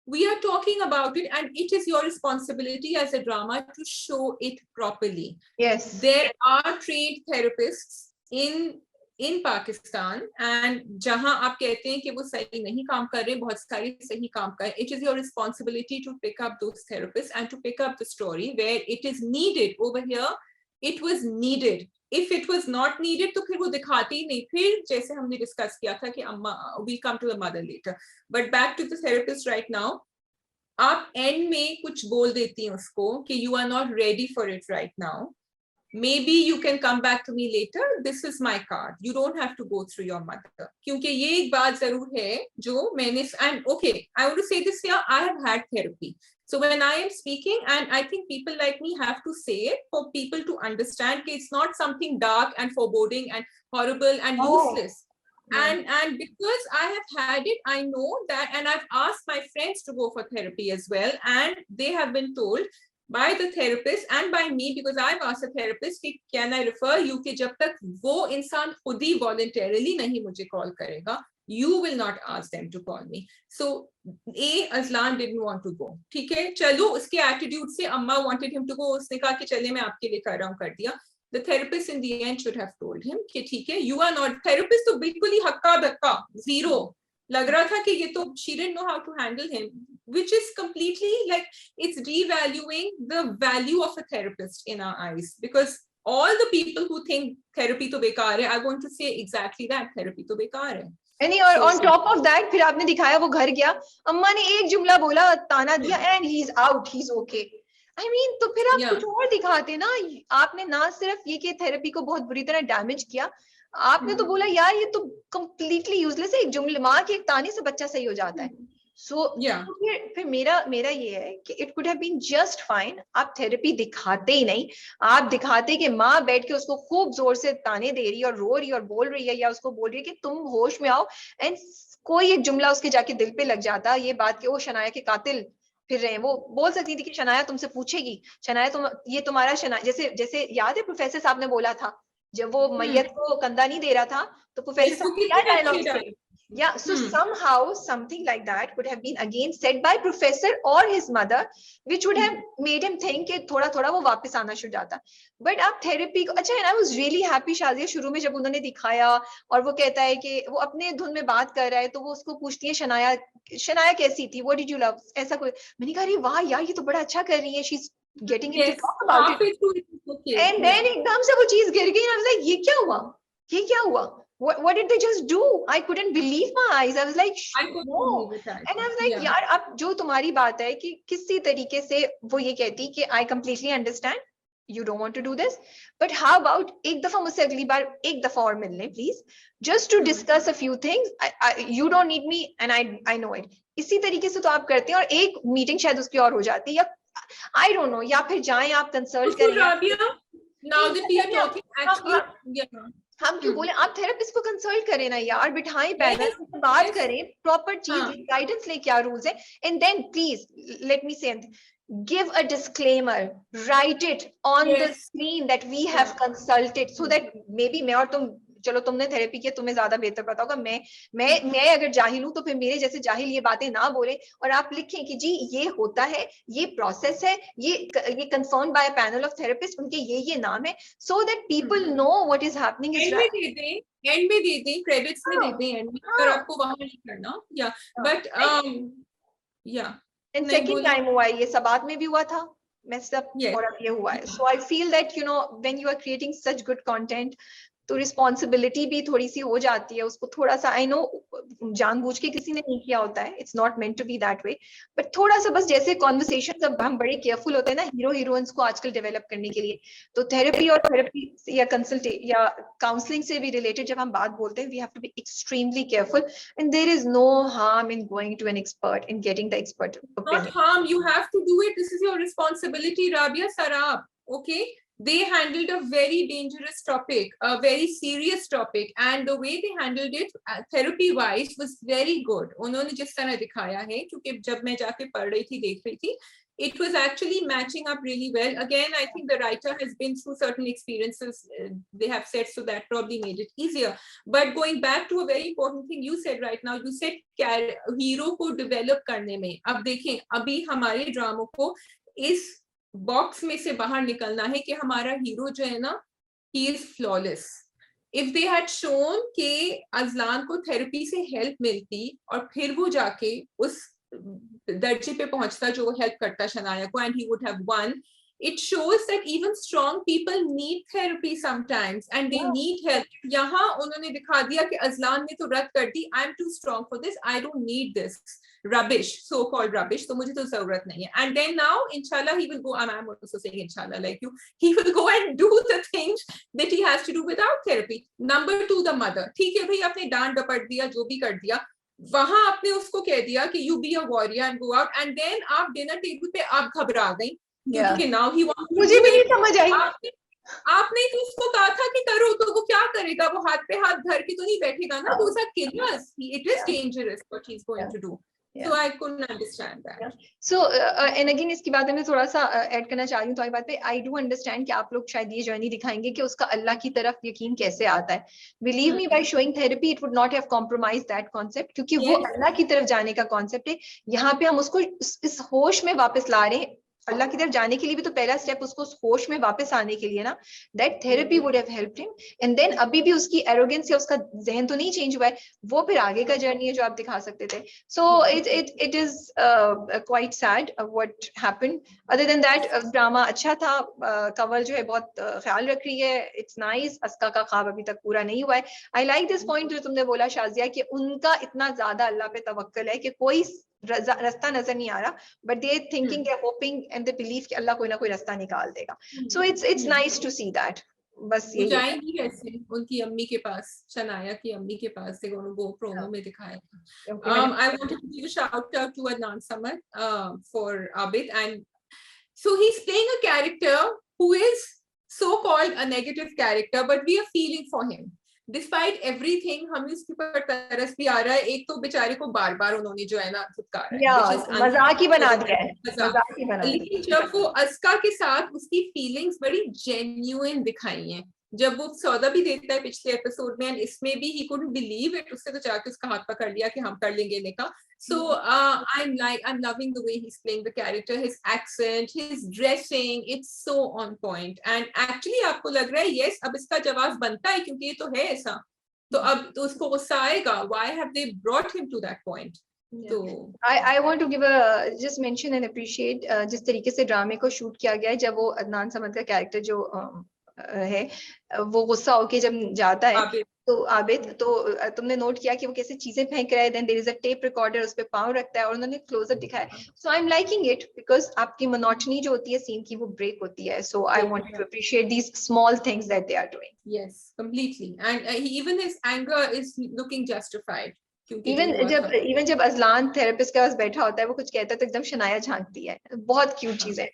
Speaker 2: we are talking about it, and it is your responsibility as a drama to show it properly.
Speaker 1: Yes.
Speaker 2: There are trained therapists in Pakistan, and जहां आप कहते हैं कि वो सही नहीं काम कर रहे, बहुत सारे सही काम कर रहे, it is your responsibility to pick up those therapists and to pick up the story where it is needed. Over here it was needed. If it was not needed तो फिर वो दिखाते ही नहीं। फिर जैसे हमने डिस्कस किया था कि अम्मा, we'll come to the mother later, but back to the therapist right now. आप एंड में कुछ बोल देती हैं उसको कि you are not ready for it right now, maybe you can come back to me later, this is my card, you don't have to go through your mother. क्योंकि ये एक बात जरूर है जो मैंने, and okay, I want to say this here, I have had therapy. So when I am speaking, and I think people like me have to say it for people to understand that it's not something dark and foreboding and horrible and useless. And because I have had it, I know that, and I've asked my friends to go for therapy as well, and they have been told by the therapist and by me, because I've asked a therapist, can I refer you, कि जब तक वो इंसान खुद ही voluntarily नहीं मुझे call करेगा, you will not ask them to call me. So Azlan didn't want to go. ठीक है, चलो उसके attitude से अम्मा wanted him to go, उसने कहा कि चलिए मैं आपके लिए कर रहा हूँ, कर दिया। The therapist in the end should have told him कि ठीक है, you are not, therapist तो बिल्कुल ही हक्का धक्का zero लग रहा था कि ये तो she didn't know how to handle him, which is completely like it's devaluing the value of a therapist in our eyes, because all the people who think therapy तो बेकार है are going to say exactly that, therapy तो बेकार है।
Speaker 1: नहीं, और on top of that फिर आपने दिखाया वो घर गया, अम्मा ने एक जुमला बोला, ताना दिया, and he is out, he is okay. I mean तो फिर आप कुछ और दिखाते ना। आपने ना सिर्फ ये कि थेरेपी को बहुत बुरी तरह डैमेज किया, आपने तो बोला यार ये तो कंप्लीटली यूजलेस है, एक जुमले, माँ के एक ताने से बच्चा सही हो जाता है। सो फिर मेरा ये है कि it could have been just fine, आप थेरेपी दिखाते ही नहीं, आप दिखाते कि माँ बैठ के उसको खूब जोर से ताने दे रही है और रो रही है और बोल रही है, या उसको बोल रही है कि तुम होश में आओ, एंड कोई एक जुमला उसके जाके दिल पे लग जाता, ये बात कि वो शनाया के कातिल फिर रहे हैं। वो बोल सकती थी कि शनाया तुमसे पूछेगी, शनाया तुम, ये तुम्हारा शनाया, जैसे याद है प्रोफेसर साहब ने बोला था जब वो मैयत को कंधा नहीं दे रहा था, तो प्रोफेसर साहब क्या डायलॉग थे? Yeah, so somehow something like that could have been again said by professor or his mother, which would have made him think कि थोड़ा थोड़ा वो वापस आना शुरू जाता। But आप थेरेपी को, अच्छा, and I was really happy Shazia, शुरू में जब उन्होंने दिखाया और वो कहता है कि वो अपने धुन में बात कर रहा है, तो वो उसको पूछती है शनाया कैसी थी, what did you love, ऐसा कोई, मैंने कहा अरे वाह यार ये तो बड़ा अच्छा कर रही है, she's getting him to talk about it, and then एकदम से वो चीज गिर गई, and I was like ये क्या हुआ, ये क्या हुआ? What did they just do? I couldn't believe my eyes. I was like, no. And I was like, यार अब जो तुम्हारी बात है कि किसी तरीके से वो ये कहती कि I completely understand, you don't want to do this, but how about एक दफा मुझसे अगली बार एक दफा और मिल लें please, just to discuss a few things. You don't need me and I know it. इसी तरीके से तो आप करते हैं, और एक मीटिंग शायद उसकी और हो जाती, या I don't know, या फिर जाएं आप कंसल्ट करें।
Speaker 2: Now that we are talking, actually,
Speaker 1: हम क्यों बोले, आप थेरेपिस्ट को कंसल्ट करें ना यार, बिठाएं पैनल, बात करें, प्रॉपर चीज गाइडेंस ले, क्या रूल्स है, and then please let me say give a disclaimer, write it on the screen that we have consulted, so that maybe मैं और तुम, चलो तुमने थेरेपी किया, तुम्हें ज्यादा बेहतर पता होगा, मैं अगर जाहिल हूं तो फिर मेरे जैसे जाहिल ये बातें ना बोले, और आप लिखें कि जी ये होता है, ये प्रोसेस है, ये confirm by a panel of therapist, उनके ये नाम है, so that people know what is happening is right.
Speaker 2: End में दे दें, क्रेडिट्स में दे दें एंड में, अगर आपको वहां नहीं करना, या बट या
Speaker 1: एंड सेकंड टाइम हुआ है ये, सबात में भी हुआ था messed up, और अब ये हुआ है। So I feel that you know when you are creating such good content, तो रिस्पॉन्सिबिलिटी भी थोड़ी सी हो जाती है, उसको थोड़ा सा, आई नो जानबूझ के किसी ने नहीं किया होता है, it's not meant to be that way, but थोड़ा सा बस जैसे कॉन्वर्सेशन, अब हम बड़े केयरफुल होते हैं ना हीरो हीरोइंस को आजकल डेवलप करने के लिए, तो थेरेपी या कंसल्ट या काउंसलिंग से भी रिलेटेड जब हम बात बोलते हैं, we have to be extremely careful, and there is no harm in going to an expert, in getting the expert opinion.
Speaker 2: Not harm, you have to do it, this is your responsibility, Rabia Sarab, okay? they handled a very dangerous topic, a very serious topic, and the way they handled it therapy wise was very good. उन्होंने जिस तरह दिखाया है, क्योंकि जब मैं जाके पढ़ रही थी, देख रही थी, it was actually matching up really well. Again, I think the writer has been through certain experiences, they have said, so that probably made it easier. But going back to a very important thing you said right now, you said hero को develop करने में, अब देखें अभी हमारे ड्रामों को इस box में से बाहर निकलना है कि हमारा हीरो जो है ना, he is flawless. If they had shown कि अजलान को थेरेपी से हेल्प मिलती और फिर वो जाके उस दर्जे पे पहुंचता जो वो हेल्प करता शनाया को, and he would have won, it shows that even strong people need therapy sometimes and they need help. यहाँ उन्होंने दिखा दिया कि अजलान ने तो रद्द कर दी, I'm too strong for this, I don't need this rubbish, so called rubbish, तो मुझे तो जरूरत नहीं है. And then now inshallah he will go, and I'm also saying inshallah like you, he will go and do the things that he has to do without therapy. Number 2, the mother, ठीक है भाई, आपने डांट डपट दिया, जो भी कर दिया, वहां आपने उसको कह दिया कि you be a warrior and go out, and then आप डिनर टेबल पे आप घबरा गई क्योंकि now he wants to,
Speaker 1: मुझे भी नहीं समझ आई.
Speaker 2: आपने तो उसको कहा था कि करो, तो वो क्या करेगा, वो हाथ पे हाथ धर के तो नहीं बैठेगा ना. Those are killers. It is dangerous what he's going to do. So I couldn't understand that.
Speaker 1: So and again इसकी बात मैं थोड़ा सा ऐड करना चाह रही हूँ तुम्हारी बात पे. I do understand कि आप लोग शायद ये जर्नी दिखाएंगे कि उसका अल्लाह की तरफ यकीन कैसे आता है. Believe me, by showing therapy it would not have compromised that concept, क्योंकि वो अल्लाह की तरफ जाने का कॉन्सेप्ट है. यहाँ पे हम उसको इस होश में वापस ला रहे हैं. अल्लाह की तरफ जाने के लिए भी तो पहला स्टेप उसको उस होश में वापस आने के लिए ना, that therapy would have helped him. And then अभी भी उसकी एरोगेंस या उसका जहन तो नहीं चेंज हुआ है, वो फिर आगे का जर्नी है जो आप दिखा सकते थे. So it is quite sad what happened. Other than that drama अच्छा था. कवल जो है बहुत ख्याल रख रही है. It's nice. अस्का का ख्वाब अभी तक पूरा नहीं हुआ है. आई लाइक दिस पॉइंट जो तुमने बोला शाजिया कि उनका इतना ज्यादा अल्लाह पे तवक्कल है कि कोई रास्ता नजर नहीं आ रहा, but they thinking, they hoping and they believe कि अल्लाह कोई ना कोई रास्ता निकाल देगा. So it's nice to see that. बस
Speaker 2: ये जाएंगी कैसे उनकी अम्मी के पास, शनाया की अम्मी के पास, देखो वो प्रोमो में दिखाया था. I wanted to give a shout out to Adnan Samad for Abid, and so he's playing a character who is so called a negative character, but we are feeling for him. Despite everything, हमें उसके ऊपर तरस भी आ रहा है. एक तो बेचारे को बार बार उन्होंने जो है ना धुतकारा है,
Speaker 1: मजाक ही बना दिया है, मजाक ही बना दिया.
Speaker 2: लेकिन जब वो अस्का के साथ उसकी फीलिंग्स बड़ी जेन्युइन दिखाई हैं, जब वो सौदा भी देता है पिछले एपिसोड में, इसमें भी ही कुडंट बिलीव इट, उससे तो जाके उसका हाथ पकड़ लिया कि हम कर लेंगे लेका. So I'm loving the way he's playing the character, his accent, his dressing, it's so on point. And actually आपको लग रहा है yes अब इसका जवाब बनता है क्योंकि ये तो है ऐसा, तो अब तो उसको गुस्सा आएगा. Why have they brought him to that point? So
Speaker 1: I want to give a just mention and appreciate जिस तरीके से ड्रामे को शूट किया गया है. जब वो अदनान समद का कैरेक्टर जो है वो गुस्सा होके जब जाता है तो आबिद, तो तुमने नोट किया कि वो कैसे चीजें फेंक रहा है. Then there is a tape recorder, उस पे पाँव रखता है और उन्होंने क्लोजअप दिखाया. So I am liking it because आपकी मोनोटनी जो होती है सीन की वो ब्रेक होती है. So I wanted to appreciate these small things that they are doing.
Speaker 2: yes, completely. And even his anger is looking justified.
Speaker 1: Even जब Ajlan therapist के पास बैठा होता है वो कुछ कहता है तो एकदम शनाया झांकती है. बहुत क्यूट चीज है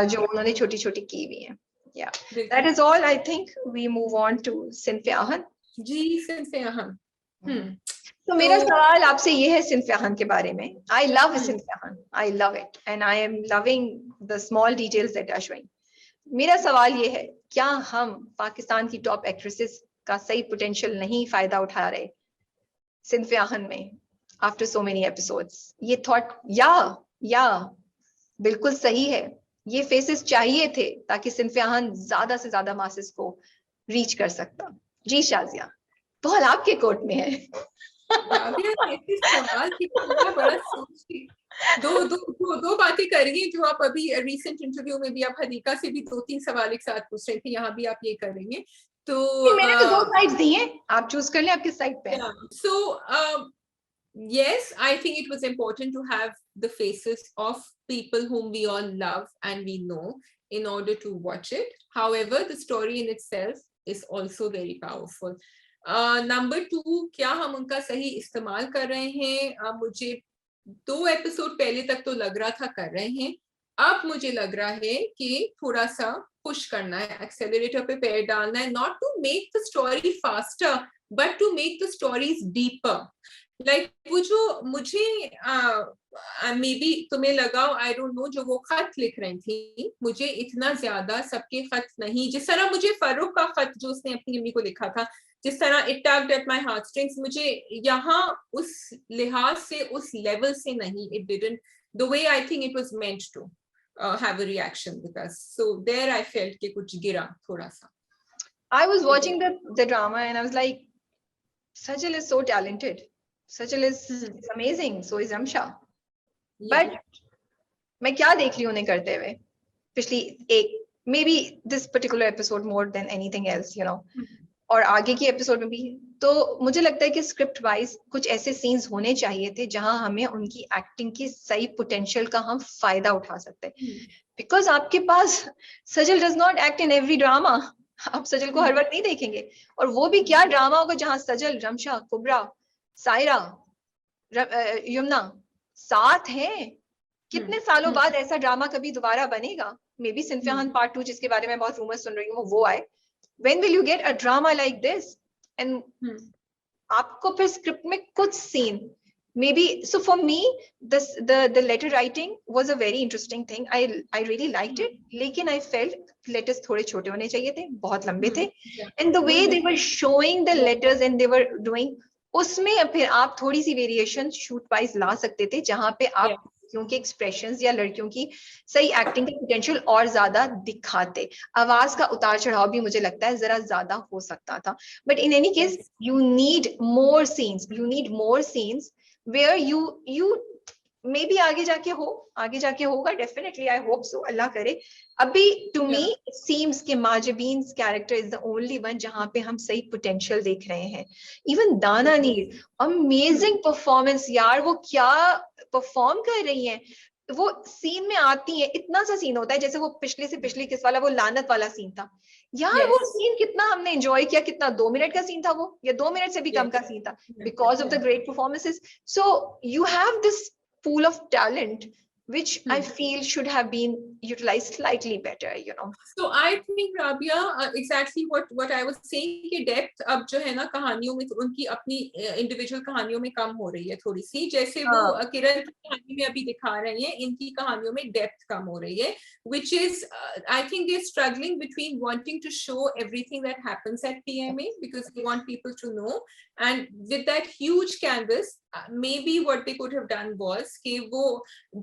Speaker 1: जो उन्होंने छोटी छोटी की हुई है. Yeah, that is all. I think we move on to सिन्फ़े आहन.
Speaker 2: जी, सिन्फ़े आहन.
Speaker 1: तो मेरा सवाल आपसे ये है सिन्फ़े आहन के बारे में. I love सिन्फ़े Ahan. I love it and I am loving the small details that are showing. मेरा सवाल ये है, क्या हम पाकिस्तान की टॉप एक्ट्रेसेस का सही पोटेंशियल नहीं फायदा उठा रहे सिन्फ़े आहन में आफ्टर सो मेनी एपिसोड्स? ये थॉट या बिल्कुल सही है. ये फेसेस चाहिए थे ताकि सिन्फ़े आहन ज्यादा से ज्यादा मासेस को रीच कर सकता. जी शाजिया, बॉल आपके कोर्ट में है.
Speaker 2: सवाल की बड़ा सोच दो बातें करेंगे जो आप अभी रिसेंट इंटरव्यू में भी आप हदीका से भी 2-3 सवाल एक साथ पूछ रहे थे, यहाँ भी आप ये करेंगे. तो
Speaker 1: मैंने तो 2 साइड्स दी हैं, आप चूज कर लें आप किस साइड पे.
Speaker 2: So yes, I think it was important to have the faces of people whom we all love and we know in order to watch it. However, the story in itself is also very powerful. Number 2, क्या हम उनका सही इस्तेमाल कर रहे हैं? मुझे 2 episode पहले तक तो लग रहा था कर रहे हैं. अब मुझे लग रहा है कि थोड़ा सा पुश करना है, एक्सेलरेटर पे पैर डालना है, not to make the story faster but to make the stories deeper. Like वो जो मुझे मे बी तुम्हें लगा, आई डोंट नो, जो वो खत लिख रही थी, मुझे इतना ज्यादा सबके खत नहीं, जिस तरह मुझे फरूक का खत जो उसने अपनी अम्मी को लिखा था, जिस तरह it tugged at my heart strings, मुझे यहाँ उस लिहाज से, उस लेवल से नहीं, it didn't the way I think it was meant to have a reaction with us. So there I felt कि कुछ गिरा थोड़ा सा.
Speaker 1: I was watching the drama and I was like, Sajal is so talented. Sajal is amazing. So is Ramsha.
Speaker 2: Yeah.
Speaker 1: But मैं क्या देख रही हूँ उन्हें करते हुए पिछली एक, maybe this particular episode more than anything else, you know. और आगे की एपिसोड में भी, तो मुझे लगता है कि स्क्रिप्ट वाइज कुछ ऐसे सीन्स होने चाहिए थे जहां हमें उनकी एक्टिंग की सही पोटेंशियल का हम फायदा उठा सकते हैं। बिकॉज आपके पास Sajal does not act in every drama, आप सजल को हर वक्त नहीं देखेंगे, और वो भी क्या ड्रामा होगा जहां सजल, रमशा, कुबरा, सायरा, यमुना साथ हैं। कितने सालों बाद ऐसा ड्रामा कभी दोबारा बनेगा? मे बी सिंफियान पार्ट 2 जिसके बारे में बहुत रूमर सुन रही हूँ वो आए। When will you get a drama like this? And आपको फिर स्क्रिप्ट में कुछ scene maybe, so for me the letter writing was a very interesting thing. I really liked it, लेकिन I felt letters थोड़े छोटे होने चाहिए थे, बहुत लंबे थे, and the way they were showing the letters and they were doing, उसमें फिर आप थोड़ी सी वेरिएशन शूट वाइज ला सकते थे जहां पे आप लड़कियों के एक्सप्रेशंस या लड़कियों की सही एक्टिंग का पोटेंशियल और ज्यादा दिखाते। आवाज का उतार चढ़ाव भी मुझे लगता है जरा ज्यादा हो सकता था, but in any case you need more scenes where you may be आगे जाके होगा, डेफिनेटली आई होप सो, अल्लाह करे। अभी टू मी इट सीम्स कि Mahjabeen character is the only one जहां पे हम सही पोटेंशियल देख रहे हैं। इवन दाना नीर, अमेजिंग परफॉर्मेंस यार, वो क्या परफॉर्म कर रही हैं, वो सीन में आती है, इतना सा सीन होता है जैसे वो पिछले से पिछली किस वाला, वो लानत वाला सीन था यार, वो सीन कितना हमने एंजॉय किया, कितना 2 मिनट का सीन था वो, या 2 मिनट से भी कम का सीन था, because of the great performances. So you have this pool of talent which I feel should have been utilized slightly better, you know.
Speaker 2: So I think Rabia, exactly what I was saying कि depth अब जो है ना कहानियों में, उनकी अपनी individual कहानियों में कम हो रही है थोड़ी सी, जैसे वो किरण की कहानी में अभी दिखा रही हैं, इनकी कहानियों में depth कम हो रही है, which is I think they're struggling between wanting to show everything that happens at PMA because they want people to know, and with that huge canvas maybe what they could have done was कि वो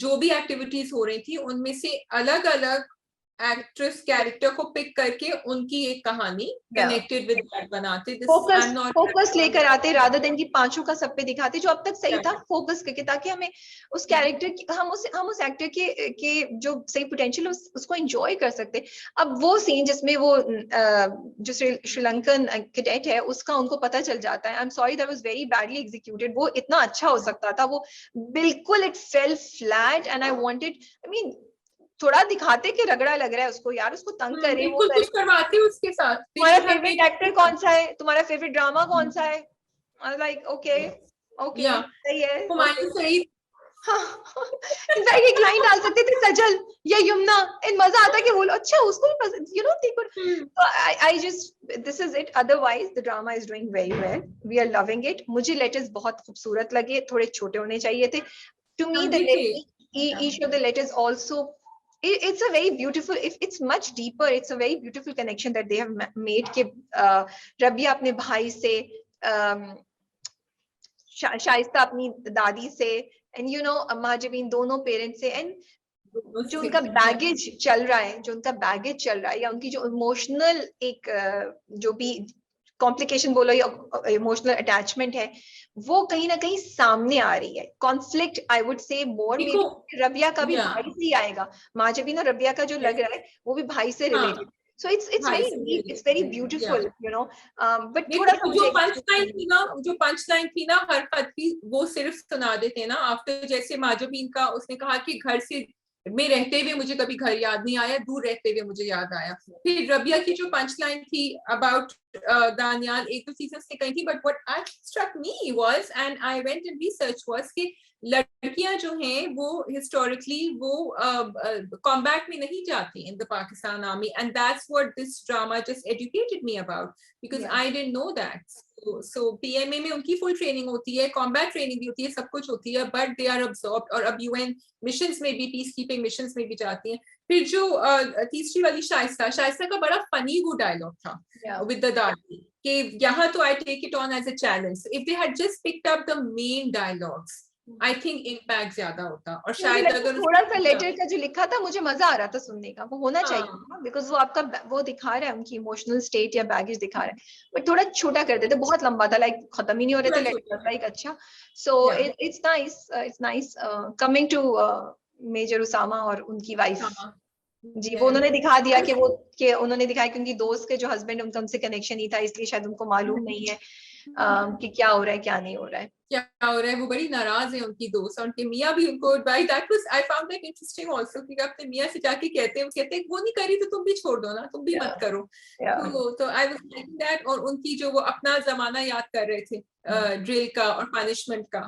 Speaker 2: जो भी activities हो रही थी उनमें से अलग अलग एक्ट्रेस कैरेक्टर को पिक करके उनकी एक कहानी कनेक्टेड विद दैट बनाते,
Speaker 1: फोकस लेकर आते रादर देन कि पांचों का सब पे दिखाते, जो अब तक सही था, फोकस करके, ताकि हमें उस कैरेक्टर की, हम उस एक्टर के जो सही पोटेंशियल उसको एंजॉय कर सकते। अब वो सीन जिसमें वो जो श्रीलंकन कैडेट है उसका उनको पता चल जाता है, I am sorry that was very badly executed, वो इतना अच्छा हो सकता था, वो बिल्कुल it fail flat, and I wanted, I mean थोड़ा दिखाते कि रगड़ा लग रहा है उसको यार, उसको तंग करे, वो
Speaker 2: कुछ करवाते उसके साथ।
Speaker 1: तुम्हारा फेवरेट एक्टर कौन सा है, तुम्हारा फेवरेट ड्रामा कौन सा है, आई लाइक ओके सही है,
Speaker 2: सही।
Speaker 1: इनफैक्ट एक लाइन डाल सकते थे सजल या यमुना, इन मजा आता कि बोलो अच्छा उसको भी पसंद, यू नो, देखो I just this is it, otherwise the drama is doing very well, we are loving it. मुझे लेटर्स बहुत खूबसूरत लगे, थोड़े छोटे होने चाहिए थे, to me the each of the letters also it's a very beautiful, if it's much deeper, it's a very beautiful connection that they have made कि रबिया अपने भाई से, शाइस्ता अपनी दादी से, and you know माजबीन दोनों पेरेंट्स से, and जो उनका बैगेज चल रहा है या उनकी जो इमोशनल एक जो भी कॉम्प्लिकेशन बोलो या इमोशनल अटैचमेंट है, वो कहीं ना कहीं सामने आ रही है। कॉन्फ्लिक्ट आई वुड से मोर रबिया का भी भाई से ही आएगा, माजबीन और रबिया का जो लग रहा है वो भी भाई से related, so it's very beautiful, you know, but थोड़ा सा
Speaker 2: जो पंच लाइन थी ना हर खत की, वो सिर्फ सुना देते ना आफ्टर, जैसे माजबीन का उसने कहा कि घर से में रहते हुए मुझे कभी घर याद नहीं आया, दूर रहते हुए मुझे याद आया। फिर रबिया की जो पंच लाइन थी अबाउट दानियाल, एक दो सीजन से कही थी, but what struck me was, and I went and research was कि लड़कियां जो हैं वो हिस्टोरिकली वो कॉम्बैट में नहीं जाती in the Pakistan army, and that's what this drama just educated me about, because I didn't know that. So PMA में उनकी फुल ट्रेनिंग होती है, कॉम्बैट ट्रेनिंग भी होती है, सब कुछ होती है, बट दे आर अब्सॉर्ब्ड, और अब यूएन मिशंस में भी, पीस कीपिंग मिशंस में भी जाती हैं। फिर जो तीसरी वाली शाइस्ता का बड़ा फनी वो डायलॉग था विद द दादी कि यहाँ तो I take it on as a challenge, if they had just picked up the main dialogues I think impact ज्यादा होता, और शायद अगर
Speaker 1: थोड़ा सा लेटर का जो लिखा था मुझे मजा आ रहा था सुनने का, वो होना चाहिए
Speaker 2: हाँ,
Speaker 1: बिकॉज वो आपका वो दिखा रहा है उनकी इमोशनल स्टेट या बैगेज दिखा रहा है, बट थोड़ा छोटा कर देते, बहुत लंबा था, लाइक खत्म ही नहीं हो रहे थे लेटर, लाइक अच्छा। So it's nice coming to major Usama और उनकी वाइफ जी, वो उन्होंने दिखा दिया कि उन्होंने दिखाया कि उनकी दोस्त के जो हस्बैंड उनका उनसे कनेक्शन नहीं था, इसलिए शायद उनको मालूम नहीं है कि क्या हो रहा है क्या नहीं हो रहा है,
Speaker 2: क्या हो रहा है। वो बड़ी नाराज है उनकी दोस्त, और उनके मियाँ भी उनको, by that was I found that interesting also, कि अपने मियाँ से जाके कहते हैं, वो कहते हैं वो नहीं करी तो तुम भी छोड़ दो ना, तुम भी मत करो। तो आई वाज लाइकिंग दैट, और उनकी जो वो अपना जमाना याद कर रहे थे ड्रिल का और पनिशमेंट का,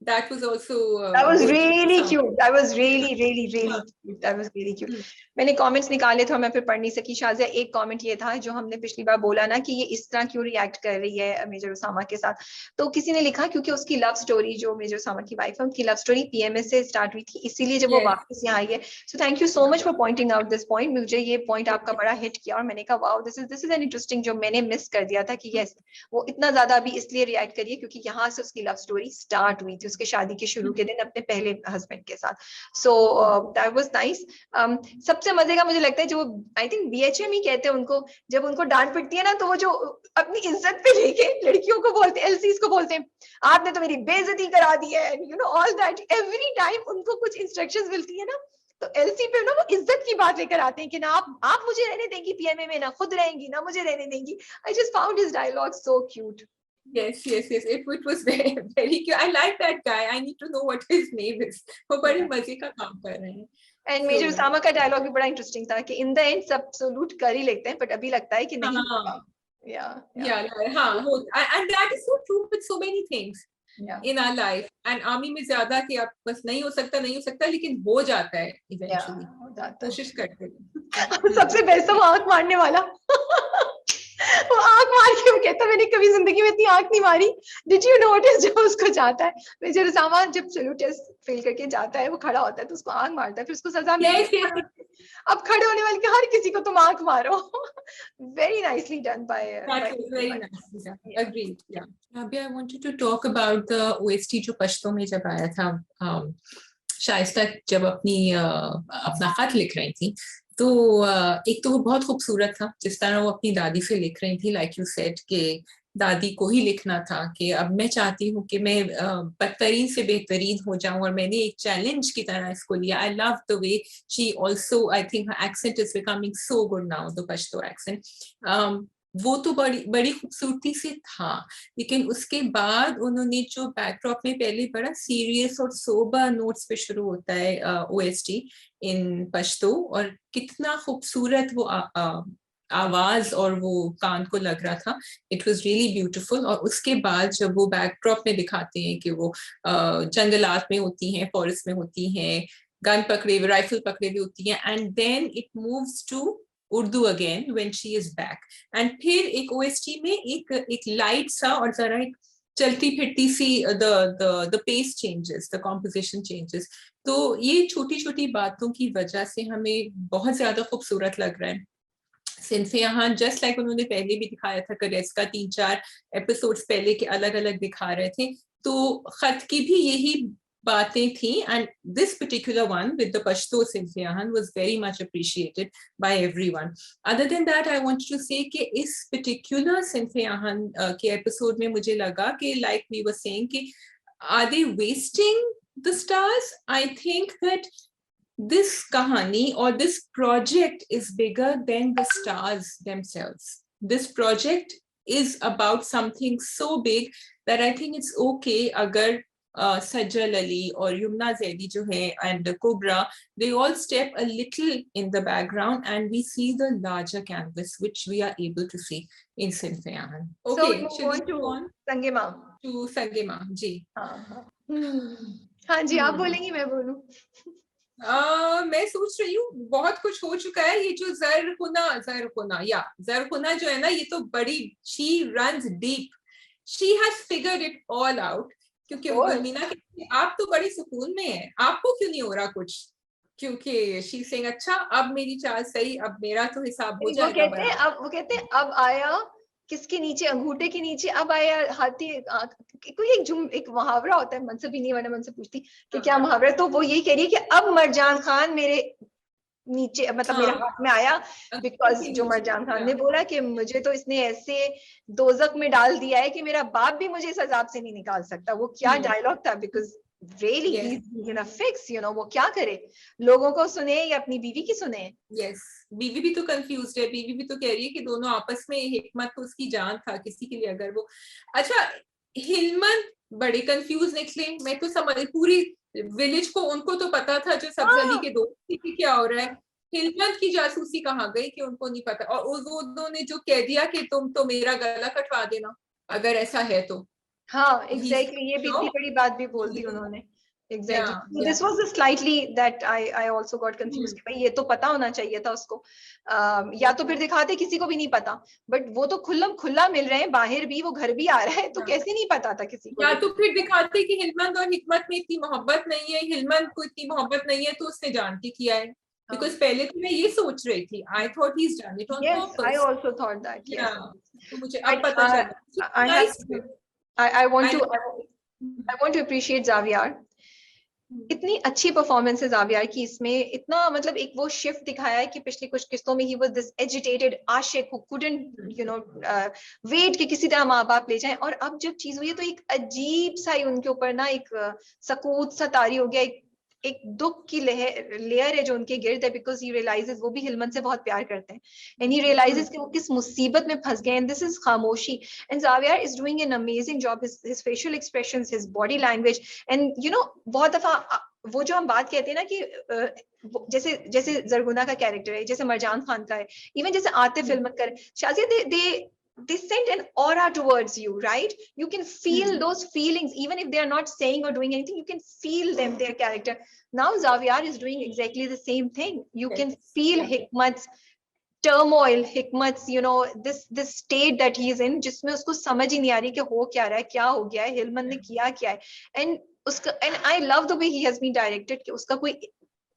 Speaker 2: that was also
Speaker 1: That was
Speaker 2: good
Speaker 1: really
Speaker 2: sound.
Speaker 1: cute. That was really cute. That was really cute. मैंने कमेंट्स निकाले थे और मैं फिर पढ़ नहीं सकी। शाज़िया, एक कमेंट ये था जो हमने पिछली बार बोला ना कि ये इस तरह क्यों रिएक्ट कर रही है मेजर उसामा के साथ, तो किसी ने लिखा क्योंकि उसकी लव स्टोरी, जो मेजर उसामा की वाइफ है, उनकी लव स्टोरी पीएमएस से स्टार्ट हुई थी, इसीलिए जब वो वापस यहाँ आई है। So thank you so much for pointing out this point. मुझे ये पॉइंट आपका बड़ा हिट किया और मैंने कहा wow, this is an interesting, जो मैंने मिस कर दिया था कि यस, वो इतना ज्यादा अभी इसलिए रिएक्ट करिए क्योंकि यहाँ से उसकी लव स्टोरी स्टार्ट हुई थी, उसके शादी के शुरू के दिन अपने पहले हस्बैंड के साथ। So that was nice. सबसे मजे का मुझे लगता है जो आई थिंक बीएचएम ही कहते हैं उनको, जब उनको डांट पिटती है ना तो वो जो अपनी इज्जत पे लेके लड़कियों को बोलते हैं, एलसीज को बोलते हैं, आपने तो मेरी बेइज्जती करा दी है, you know all that. Every time उनको कुछ इंस्ट्रक्शंस मिलती है ना, तो एलसी पे ना वो इज्जत की बात लेकर आते हैं कि ना आप मुझे रहने देंगी पीएमए में, ना खुद रहेंगी, ना मुझे रहने देंगी। I just found his dialogue so cute.
Speaker 2: Yes. It was very cute. I like that guy. I need to know what his name is. वो बड़े मजे का काम कर रहे हैं।
Speaker 1: एंड मेजर उसामा का डायलॉग भी बड़ा इंटरेस्टिंग था कि इन द एंड सब सल्यूट कर ही लेते हैं, बट अभी लगता है कि नहीं होगा।
Speaker 2: And that is so true with so many things in our life. And army में ज्यादा कि आप बस नहीं हो सकता, लेकिन हो जाता है eventually. कोशिश करते हैं।
Speaker 1: सबसे बेस्ट वो आंख मारने वाला वो आंख मार के वो कहता मैंने कभी जिंदगी में इतनी आंख नहीं मारी। डिड यू नोटिस जब उसको जाता है मेजर उसामा, जब सैल्यूट टेस्ट फेल करके जाता है, वो खड़ा होता है तो उसको आंख मारता है, फिर उसको सजा मिलती है। अब खड़े होने वाले हर किसी को तुम आंख मारो। Very nicely done by
Speaker 2: very nice. Agreed. Yeah. Abhi, I wanted to talk about the OST जो पश्तो में जब आया था, शाइस्ता जब अपना खत लिख रही थी, तो एक तो वो बहुत खूबसूरत था जिस तरह वो अपनी दादी से लिख रही थी, लाइक यू सेड कि दादी को ही लिखना था कि अब मैं चाहती हूँ कि मैं बदतरीन से बेहतरीन हो जाऊं, और मैंने एक चैलेंज की तरह इसको लिया। I love the way she also, I think her accent is becoming so good now, the Pashto accent. वो तो बड़ी खूबसूरती से था, लेकिन उसके बाद उन्होंने जो बैकड्रॉप में पहले बड़ा सीरियस और सोबर नोट्स पे शुरू होता है ओएसटी इन पश्तो, और कितना खूबसूरत वो आवाज और वो कान को लग रहा था। It was really beautiful. और उसके बाद जब वो बैकड्रॉप में दिखाते हैं कि वो जंगलात में होती हैं, फॉरेस्ट में होती हैं, गन पकड़े हुए, राइफल पकड़े हुए होती हैं, and then it moves to Urdu again when she is back, and फिर एक ओएसटी में एक लाइट सा और जरा एक चलती फिरती सी the pace changes, the composition changes. तो ये छोटी छोटी बातों की वजह से हमें बहुत ज्यादा खूबसूरत लग रहा है। सिंसे यहाँ जस्ट लाइक उन्होंने पहले भी दिखाया था, करेस का 3-4 एपिसोड्स पहले के अलग अलग दिखा रहे थे, तो खत की भी यही बातें थी, and this particular one with the Pashto Sinfiyahan was very much appreciated by everyone. Other than that, I wanted to say कि इस particular Sinfiyahan के episode में मुझे लगा कि like we were saying कि are they wasting the stars? I think that this kahani or this project is bigger than the stars themselves. This project is about something so big that I think it's okay agar Sajjal Ali or Yumna Zaidi jo hai and Kubra, they all step a little in the background and we see the larger canvas which we are able to see in Sinfayan. Okay,
Speaker 1: so
Speaker 2: should we
Speaker 1: move
Speaker 2: move
Speaker 1: on
Speaker 2: on
Speaker 1: to Sange-Ma.
Speaker 2: to Sange-Ma? जी.
Speaker 1: हाँ जी, आप बोलेंगी मैं बोलूं?
Speaker 2: मैं सोच रही हूँ बहुत कुछ हो चुका है. ये जो जरकुना जो है ना, ये तो बड़ी, she runs deep, she has figured it all out. क्योंकि गुलमीना कहती है आप तो बड़ी सुकून में है, आपको क्यों नहीं हो रहा कुछ? क्योंकि she saying अच्छा अब मेरी चाल सही, अब मेरा तो हिसाब हो जाएगा.
Speaker 1: वो कहते हैं अब आया किसके नीचे, अंगूठे के नीचे अब आया हाथी. कोई एक मुहावरा होता है, मुझसे भी नहीं, मैंने मुझसे पूछती कि क्या मुहावरा, तो वो यही कह रही है कि अब मरजान खान मेरे नीचे, मतलब मेरे हाथ में आया, बिकॉज जो मरजान खान ने बोला कि मुझे तो इसने ऐसे दोजक में डाल दिया है कि मेरा बाप भी मुझे इस अजाब से नहीं निकाल सकता. वो क्या डायलॉग था, because really he's in a fix, you know. वो क्या करे, लोगों को सुने या अपनी बीवी की सुने?
Speaker 2: Yes, बीवी भी तो कंफ्यूज्ड है. बीवी भी तो कह रही है कि दोनों आपस में, हिकमत तो उसकी जान था किसी के लिए अगर वो. अच्छा, हिलमत बड़े कंफ्यूज निकले. मैं तो समझ, पूरी विलेज को उनको तो पता था जो सब्जली के दोस्त की क्या हो रहा है. हिलमत की जासूसी कहाँ गई कि उनको नहीं पता. और वो दोनों ने जो कह दिया कि तुम तो मेरा गला कटवा देना अगर ऐसा है तो.
Speaker 1: हाँ, एग्जैक्टली, ये भी इतनी बड़ी बात भी बोल दी उन्होंने. Exactly, this was slightly that I also got confused कि भाई ये तो पता होना चाहिए था उसको. या तो फिर दिखाते किसी को भी नहीं पता, बट वो तो खुला मिल रहे हैं, बाहर भी, वो घर भी आ रहा है, तो कैसे नहीं पता था किसी को?
Speaker 2: या तो फिर दिखाते कि हिलमत और हिकमत में इतनी मोहब्बत नहीं है, हिलमत को इतनी मोहब्बत नहीं है तो उसने जान के किया है. Because पहले तो मैं ये सोच रही थी, I thought he's done it on purpose.
Speaker 1: Yes, I also thought that. Yes.
Speaker 2: तो मुझे अब पता चला.
Speaker 1: I want to appreciate Xavier. इतनी अच्छी परफॉर्मेंस है ज़ावियर की इसमें. इतना मतलब एक वो शिफ्ट दिखाया है कि पिछली कुछ किस्तों में ही वो दिस एजिटेटेड आशिक who couldn't वेट कि किसी तरह माँ बाप ले जाएं, और अब जब चीज हुई है तो एक अजीब सा ही उनके ऊपर ना एक सकूत सा तारी हो गया. एक दुख की लेयर है जो उनके गिर्द है, बिकॉज ही रियलाइजेस वो भी हिलमत से बहुत प्यार करते हैं, एंड ही रियलाइजेस कि वो किस मुसीबत में फंस गए. And this is Khamoshi, and Xavier is doing an amazing job. His facial expressions, his body language, and बहुत दफा वो जो हम बात कहते हैं ना कि जैसे जरगुना का कैरेक्टर है, जैसे मरजान खान का है, इवन जैसे आतिफ हिलमत का, Shazia, they send an aura towards you, right? You can feel those feelings even if they are not saying or doing anything. You can feel them, their character. Now Xavier is doing exactly the same thing. You can feel Hikmat's turmoil, Hikmat's this state that he is in, जिसमें उसको समझ ही नहीं आ रही कि हो क्या रहा है, क्या हो गया है, हिलमत ने किया क्या है. and I love the way he has been directed कि उसका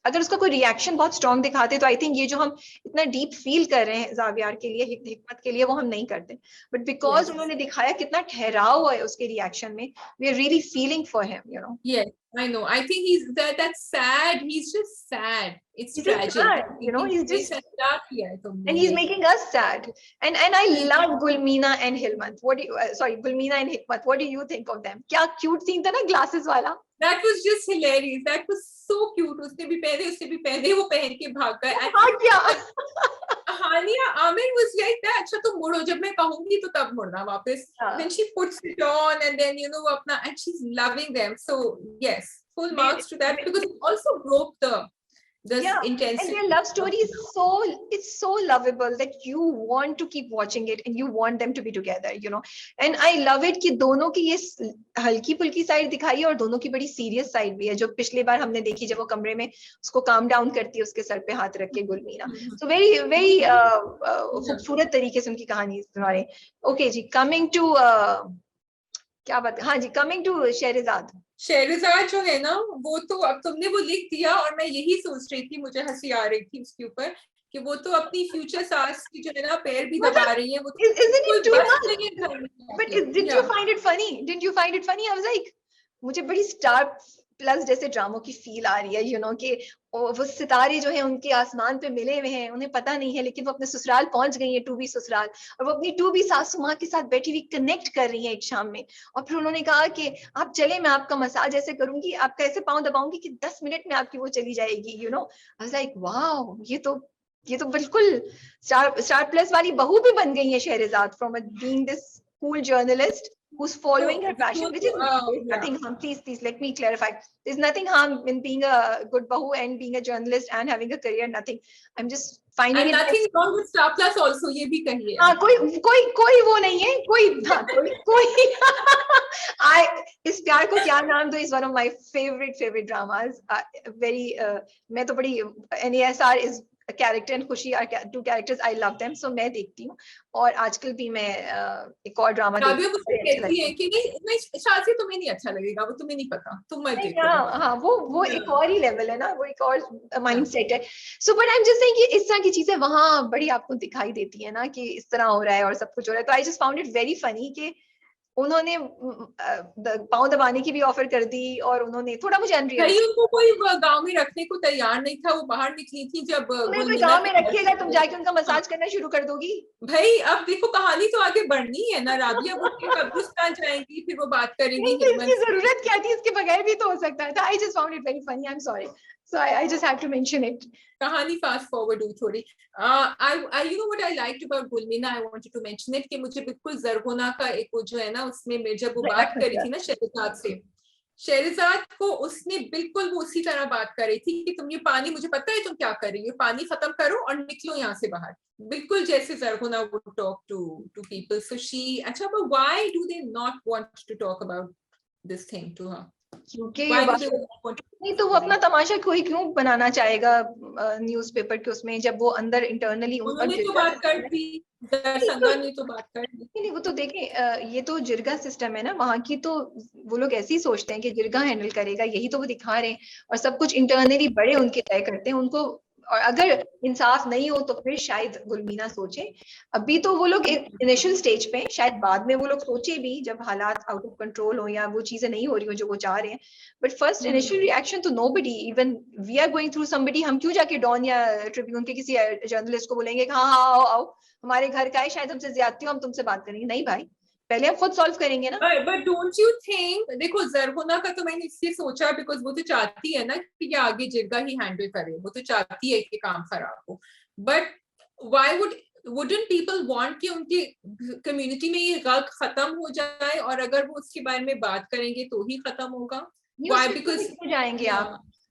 Speaker 1: अगर उसका कोई रिएक्शन बहुत स्ट्रॉन्ग दिखाते तो आई थिंक ये जो हम इतना डीप फील कर रहे हैं ज़ावियर के लिए, हिकमत के लिए, वो हम नहीं करते. बट बिकॉज उन्होंने दिखाया कितना ठहराव है उसके रिएक्शन में, we are really feeling for him.
Speaker 2: Yes, I know. I think he's that's sad. He's just sad. It's tragic.
Speaker 1: Sad, he's just and he's making us sad. And I love Gulmeena and Hilmat. Gulmeena and Hikmat. What do you think of them? क्या cute scene था ना glasses वाला?
Speaker 2: That was just hilarious. That was so cute. उसने भी पहने, वो पहन के भाग गए. Hania Amir was like that. अच्छा तुम मुड़ो, जब मैं कहूंगी तो तब मुड़ना वापस. Then she puts it on and then अपना, and she's loving them. So yes, full marks to that, because it also broke the intensity.
Speaker 1: And their love story is so lovable that you want to keep watching it and you want them to be together, And I love it कि दोनों की ये हल्की फुल्की side दिखाई है और दोनों की बड़ी सीरियस साइड भी है, जो पिछली बार हमने देखी जब वो कमरे में उसको काम डाउन करती है, उसके सर पे हाथ रख के गुलमीना. So very very खूबसूरत तरीके से उनकी कहानी सुनाए. ओके जी, कमिंग टू क्या बात, हाँ जी, कमिंग टू शहरजाद
Speaker 2: जो है ना, वो तो अब तुमने वो लिख दिया और मैं यही सोच रही थी, मुझे हंसी आ रही थी उसके ऊपर कि वो तो अपनी फ्यूचर सास की जो है ना पैर भी दबा रही है. वो
Speaker 1: But did you find it funny? I was like, मुझे बड़ी स्टार प्लस जैसे ड्रामों की फील आ रही है, कि वो सितारे जो है उनके आसमान पे मिले हुए हैं, उन्हें पता नहीं है, लेकिन वो अपने ससुराल पहुंच गई है, 2B ससुराल, और वो अपनी 2B सासू माँ के साथ बैठी हुई कनेक्ट कर रही है एक शाम में. और फिर उन्होंने कहा कि आप चले, मैं आपका मसाज ऐसे करूंगी, आपका ऐसे पाँव दबाऊंगी कि 10 मिनट में आपकी वो चली जाएगी. आई वाज लाइक वाओ, ये तो बिल्कुल स्टार प्लस वाली बहू भी बन गई है Shahrzad, from being this cool journalist who's following her passion,
Speaker 2: so,
Speaker 1: which is there's nothing harm. Please let me clarify. There's nothing harm in being a good bahu and being a journalist and having a career. Nothing. I'm just finding
Speaker 2: and
Speaker 1: it.
Speaker 2: nothing wrong with Star Plus also. ये भी कहिए.
Speaker 1: हाँ, कोई वो नहीं है, कोई इस प्यार को क्या नाम दो, is one of my favorite dramas. Very मैं तो बड़ी NASR is a character and खुशी are two characters. I love them, so मैं देखती हूँ. और आजकल भी मैं एक और ड्रामा देखती हूँ.
Speaker 2: कहती है कि नहीं शादी तुम्हें नहीं अच्छा लगेगा, वो तुम्हें नहीं पता, तुम मत देखो.
Speaker 1: हाँ, वो एक और ही लेवल है ना, वो एक और माइंडसेट है. So but I am just saying कि इस तरह की चीजें वहां बड़ी आपको दिखाई देती है ना, कि इस तरह हो रहा है और सब कुछ हो रहा है. तो आई just found it very funny कि उन्होंने पाँव दबाने की भी ऑफर कर दी, और उन्होंने थोड़ा मुझे
Speaker 2: अनरियलिस्टिक, उनको कोई गांव में रखने को तैयार नहीं था. वो बाहर निकली थी जब
Speaker 1: गांव में रखिएगा, तुम जाके उनका मसाज करना शुरू कर दोगी
Speaker 2: भाई. अब देखो कहानी तो आगे बढ़नी है ना. राबिया वो कब्रिस्तान जाएंगी, फिर वो बात करेंगी.
Speaker 1: इसकी जरूरत क्या थी, इसके बगैर भी तो हो सकता था. आई just found it very funny. I am sorry. So I just have to mention it.
Speaker 2: कहानी फास्ट फॉरवर्ड हुई थोड़ी. I you know what I liked about गुलमीना, I wanted to mention it, कि मुझे बिल्कुल ज़रगोना का एक वो जो है ना, उसमें जब वो बात करी थी ना शहरजाद से, शहरजाद को उसने बिल्कुल वो उसी तरह बात करी थी कि तुम ये पानी, मुझे पता है तुम क्या कर रही हो, पानी खत्म करो और निकलो यहाँ से बाहर. बिल्कुल जैसे ज़रगोना would talk to people. So she, अच्छा, but why do they not want to talk about this thing to her?
Speaker 1: क्योंकि नहीं तो वो अपना तमाशा कोई क्यों बनाना चाहेगा न्यूज़पेपर के उसमें, जब वो अंदर इंटरनली
Speaker 2: उन्होंने तो बात कर दी, दरसंगा ने तो बात कर दी.
Speaker 1: नहीं, वो तो देखें, ये तो जिरगा सिस्टम है ना वहाँ की, तो वो लोग ऐसे ही सोचते हैं कि जिरगा हैंडल करेगा, यही तो वो दिखा रहे हैं. और सब कुछ इंटरनली बड़े उनके तय करते हैं उनको. और अगर इंसाफ नहीं हो तो फिर शायद गुलमीना सोचे. अभी तो वो लोग इनिशियल स्टेज पे, शायद बाद में वो लोग सोचे भी जब हालात आउट ऑफ कंट्रोल हो या वो चीजें नहीं हो रही हो जो वो चाह रहे हैं. बट फर्स्ट इनिशियल रिएक्शन तो nobody, even we are going through somebody, हम क्यों जाके डॉन या ट्रिब्यून के किसी जर्नलिस्ट को बोलेंगे कि हाँ आओ हमारे घर का है, शायद हमसे ज्यादती हो, हम तुमसे बात करेंगे. नहीं भाई, पहले हम खुद सॉल्व करेंगे ना.
Speaker 2: But don't you think, देखो ज़रगोना का तो मैंने इसलिए सोचा बिकॉज वो तो चाहती है ना कि ये आगे जिरगा ही हैंडल करे, वो तो चाहती है कि काम खराब हो. But why wouldn't people want कि उनकी कम्युनिटी में ये गल्त खत्म हो जाए, और अगर वो उसके बारे में बात करेंगे तो ही खत्म होगा. Why? Because
Speaker 1: जाएंगे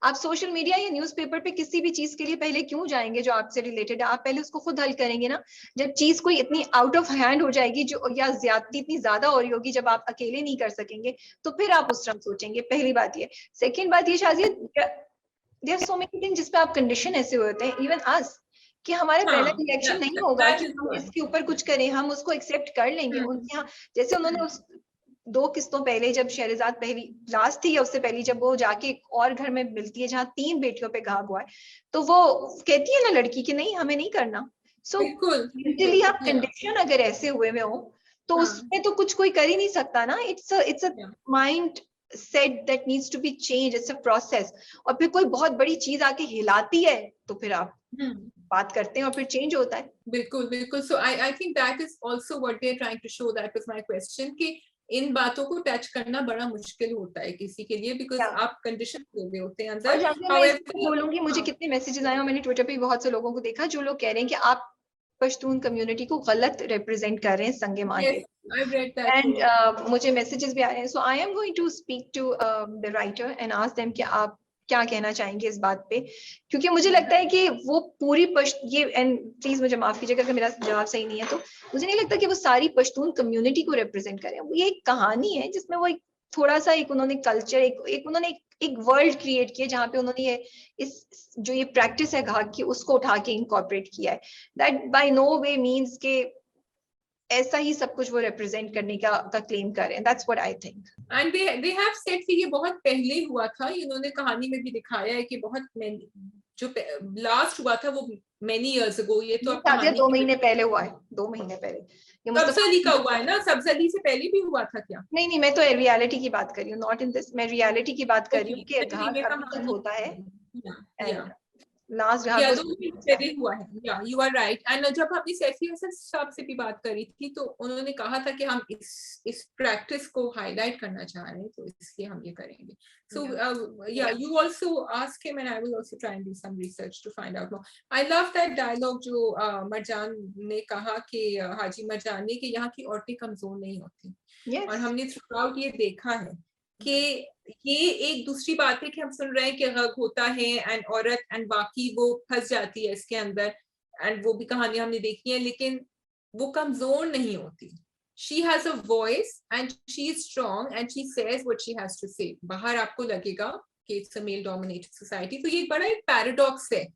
Speaker 1: आप सोशल मीडिया या न्यूज़पेपर पे किसी भी चीज के लिए पहले क्यों जाएंगे जो आपसे रिलेटेड है. आप पहले उसको खुद हल करेंगे ना. जब चीज कोई इतनी आउट ऑफ हैंड हो जाएगी जो, या ज्यादती इतनी ज्यादा हो रही होगी, जब आप अकेले नहीं कर सकेंगे, तो फिर आप उस तरह सोचेंगे. पहली बात ये. सेकेंड बात ये Shazia, there are so many things जिस पे आप कंडीशन ऐसे होते हैं, इवन अस, कि हमारा पहला रिएक्शन नहीं होगा कि हम इसके ऊपर कुछ करें, हम उसको एक्सेप्ट कर लेंगे. उनके यहाँ जैसे उन्होंने उस 2 किस्तों पहले जब शहरजाद पहली लास्ट थी या उससे पहले जब वो जाके और घर में मिलती है जहाँ 3 बेटियों पे घाव हुआ है, तो वो कहती है ना लड़की कि नहीं हमें नहीं करना. सो मेंटली आप कंडीशन अगर ऐसे हुए में हो तो उसमें तो कुछ कोई कर ही नहीं सकता ना. It's a mind set that needs to be change. It's a process. और फिर कोई बहुत बड़ी चीज आके हिलाती है तो फिर आप बात करते हैं और फिर चेंज होता है.
Speaker 2: बिल्कुल. So I think that is also what they are trying to show. That was my question कि इन बातों को टच करना बड़ा मुश्किल होता है किसी के लिए, बिकॉज आप कंडीशन हुए होते हैं अंदर.
Speaker 1: बोलूंगी मुझे कितने मैसेजेस आए, और मैंने ट्विटर पे बहुत से लोगों को देखा जो लोग कह रहे हैं कि आप पश्तून कम्युनिटी को गलत रिप्रेजेंट कर रहे हैं संगे मांगे. एंड मुझे मैसेजेस भी आ रहे हैं. So I am going to speak to the writer and ask them कि आप क्या कहना चाहेंगे इस बात पे, क्योंकि मुझे लगता है कि वो पूरी ये, एंड प्लीज मुझे माफ कीजिएगा अगर मेरा जवाब सही नहीं है, तो मुझे नहीं लगता कि वो सारी पश्तून कम्युनिटी को रिप्रेजेंट करें. वो ये एक कहानी है जिसमें वो एक थोड़ा सा एक उन्होंने कल्चर, उन्होंने एक वर्ल्ड क्रिएट किया जहाँ पे उन्होंने इस जो ये प्रैक्टिस है घाघ की उसको उठा के इनकॉर्पोरेट किया है. That by no way means के ऐसा ही सब कुछ वो रिप्रेजेंट करने का क्लेम कर रहे हैं. That's what I think.
Speaker 2: And they have said कि ये बहुत पहले हुआ था. इन्होंने कहानी में भी दिखाया है कि बहुत जो लास्ट हुआ था वो many years ago. ये तो
Speaker 1: 2 महीने पहले हुआ है. 2 महीने पहले.
Speaker 2: सब्ज़ली का हुआ है ना. सब्ज़ली से पहले भी हुआ था क्या?
Speaker 1: नहीं, मैं तो रियलिटी की बात कर रही हूँ, नॉट इन दिस. मैं रियलिटी की बात कर रही हूँ कि घाघ अभी तक होता है. लास्ट
Speaker 2: या
Speaker 1: जहाँ
Speaker 2: 2 महीने पहले हुआ है, या यू आर राइट। एंड जब हमने सैफी हसन साहब से भी बात करी थी तो उन्होंने कहा था कि हम इस प्रैक्टिस को हाईलाइट करना चाह रहे हैं, तो इसलिए हम ये करेंगे। सो या you also ask him and I will also try and do some research to find out more. I love that dialogue जो मरजान ने कहा कि हाजी मरजान ने, कि यहाँ की औरतें कमजोर नहीं होती।
Speaker 1: Yes.
Speaker 2: और हमने थ्रू आउट ये देखा है कि ये एक दूसरी बात है कि हम सुन रहे हैं कि गग होता है एंड औरत एंड बाकी वो फंस जाती है इसके अंदर, एंड वो भी कहानी हमने देखी है, लेकिन वो कमजोर नहीं होती। She has a voice and she is strong and she says what she has to say. बाहर आपको लगेगा कि it's a male dominated society, तो ये बड़ा एक पैराडॉक्स है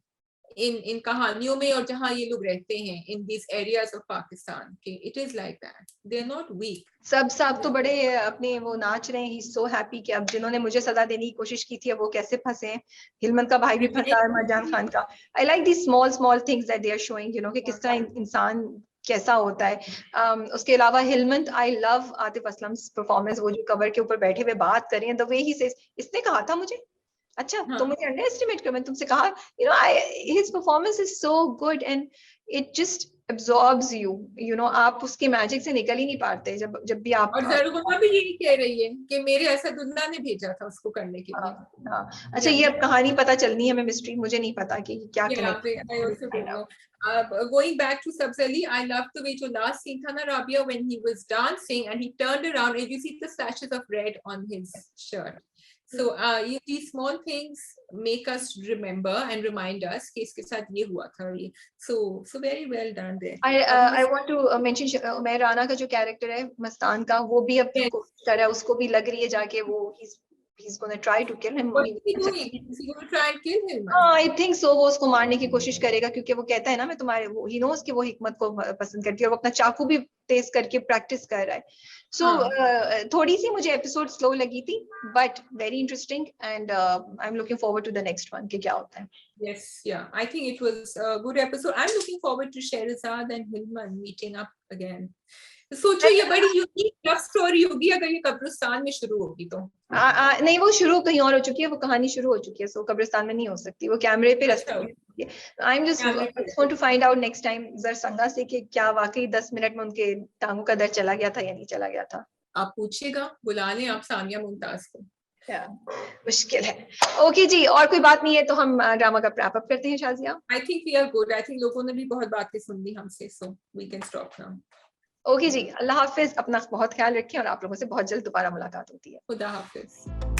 Speaker 2: इन कहानियों में, और जहां ये लोग रहते हैं in this areas of Pakistan, के it is like that, they are not weak.
Speaker 1: सब साहब तो बड़े अपने वो नाच रहे हैं, ही सो हैप्पी कि अब जिन्होंने मुझे सजा देने की कोशिश की थी अब वो कैसे फंसे हैं। हिलमत का भाई भी फंसा है मरजान खान का। I like the small small things that they are showing, you know, कि किस तरह इंसान कैसा होता है। उसके अलावा Hilmat, I love Atif Aslam performance, वो जो कवर के ऊपर बैठे हुए बात कर रहे हैं, द वे ही सेज, इसने कहा था मुझे, अच्छा तो मुझे अंडर एस्टिमेट कर, मैंने तुमसे कहा, you know, I his performance is so good and it just absorbs you, you know, आप उसके मैजिक से निकल ही नहीं पाते जब भी आप।
Speaker 2: और जरूर भी यही कह रही है कि मेरे असदुल्ला ने भेजा था उसको करने के लिए।
Speaker 1: अच्छा, ये अब कहानी पता चलनी है, मैं मिस्ट्री, मुझे नहीं पता कि क्या
Speaker 2: going back to Sabzali, I love the way जो last scene था ना Rabia, when he was dancing and he turned around and you see the slashes of red on his shirt. So these small things make us remember and remind us कि इसके साथ ये हुआ था ये. So very well done there.
Speaker 1: I want to mention Umair Rana का जो character है मस्तान का, वो भी अब कोशिश कर रहा है, उसको भी लग रही है जाके वो he's going to try to kill him.
Speaker 2: What is he doing? Is he going to try and kill him?
Speaker 1: I think so. वो उसको मारने की कोशिश करेगा क्योंकि वो कहता है ना मैं तुम्हारे, वो he knows कि वो हिकमत को पसंद करती है और वो अपना चाकू भी तेज करके प्रैक्टिस कर रहा है. So थोड़ी सी मुझे एपिसोड स्लो लगी थी, but very interesting and I'm looking forward to the next one कि क्या होता है.
Speaker 2: Yes, yeah, I think it was a good episode. I'm looking forward to Sherazad and Hilman meeting up again. सोचो ये बड़ी unique love story होगी अगर ये कब्रिस्तान में शुरू होगी तो।
Speaker 1: नहीं, वो शुरू कहीं और हो चुकी है, वो कहानी शुरू हो चुकी है, सो कब्रिस्तान में नहीं हो सकती, वो कैमरे पे रखी है। I am just want to find out next time Zarsanga से कि क्या वाकई 10 मिनट में उनके टांगों का दर्द चला गया था या नहीं चला गया था।
Speaker 2: आप पूछिएगा, बुला लें आप सानिया मुमताज को।
Speaker 1: मुश्किल है। ओके जी, और कोई बात नहीं है तो हम ड्रामा का रैप अप करते हैं Shazia.
Speaker 2: I think we are good, I think लोगों ने भी बहुत बातें सुन ली हमसे, so we can stop now.
Speaker 1: Okay जी, अल्लाह हाफिज, अपना बहुत ख्याल रखें और आप लोगों से बहुत जल्द दोबारा मुलाकात होती है।
Speaker 2: खुदा हाफिज।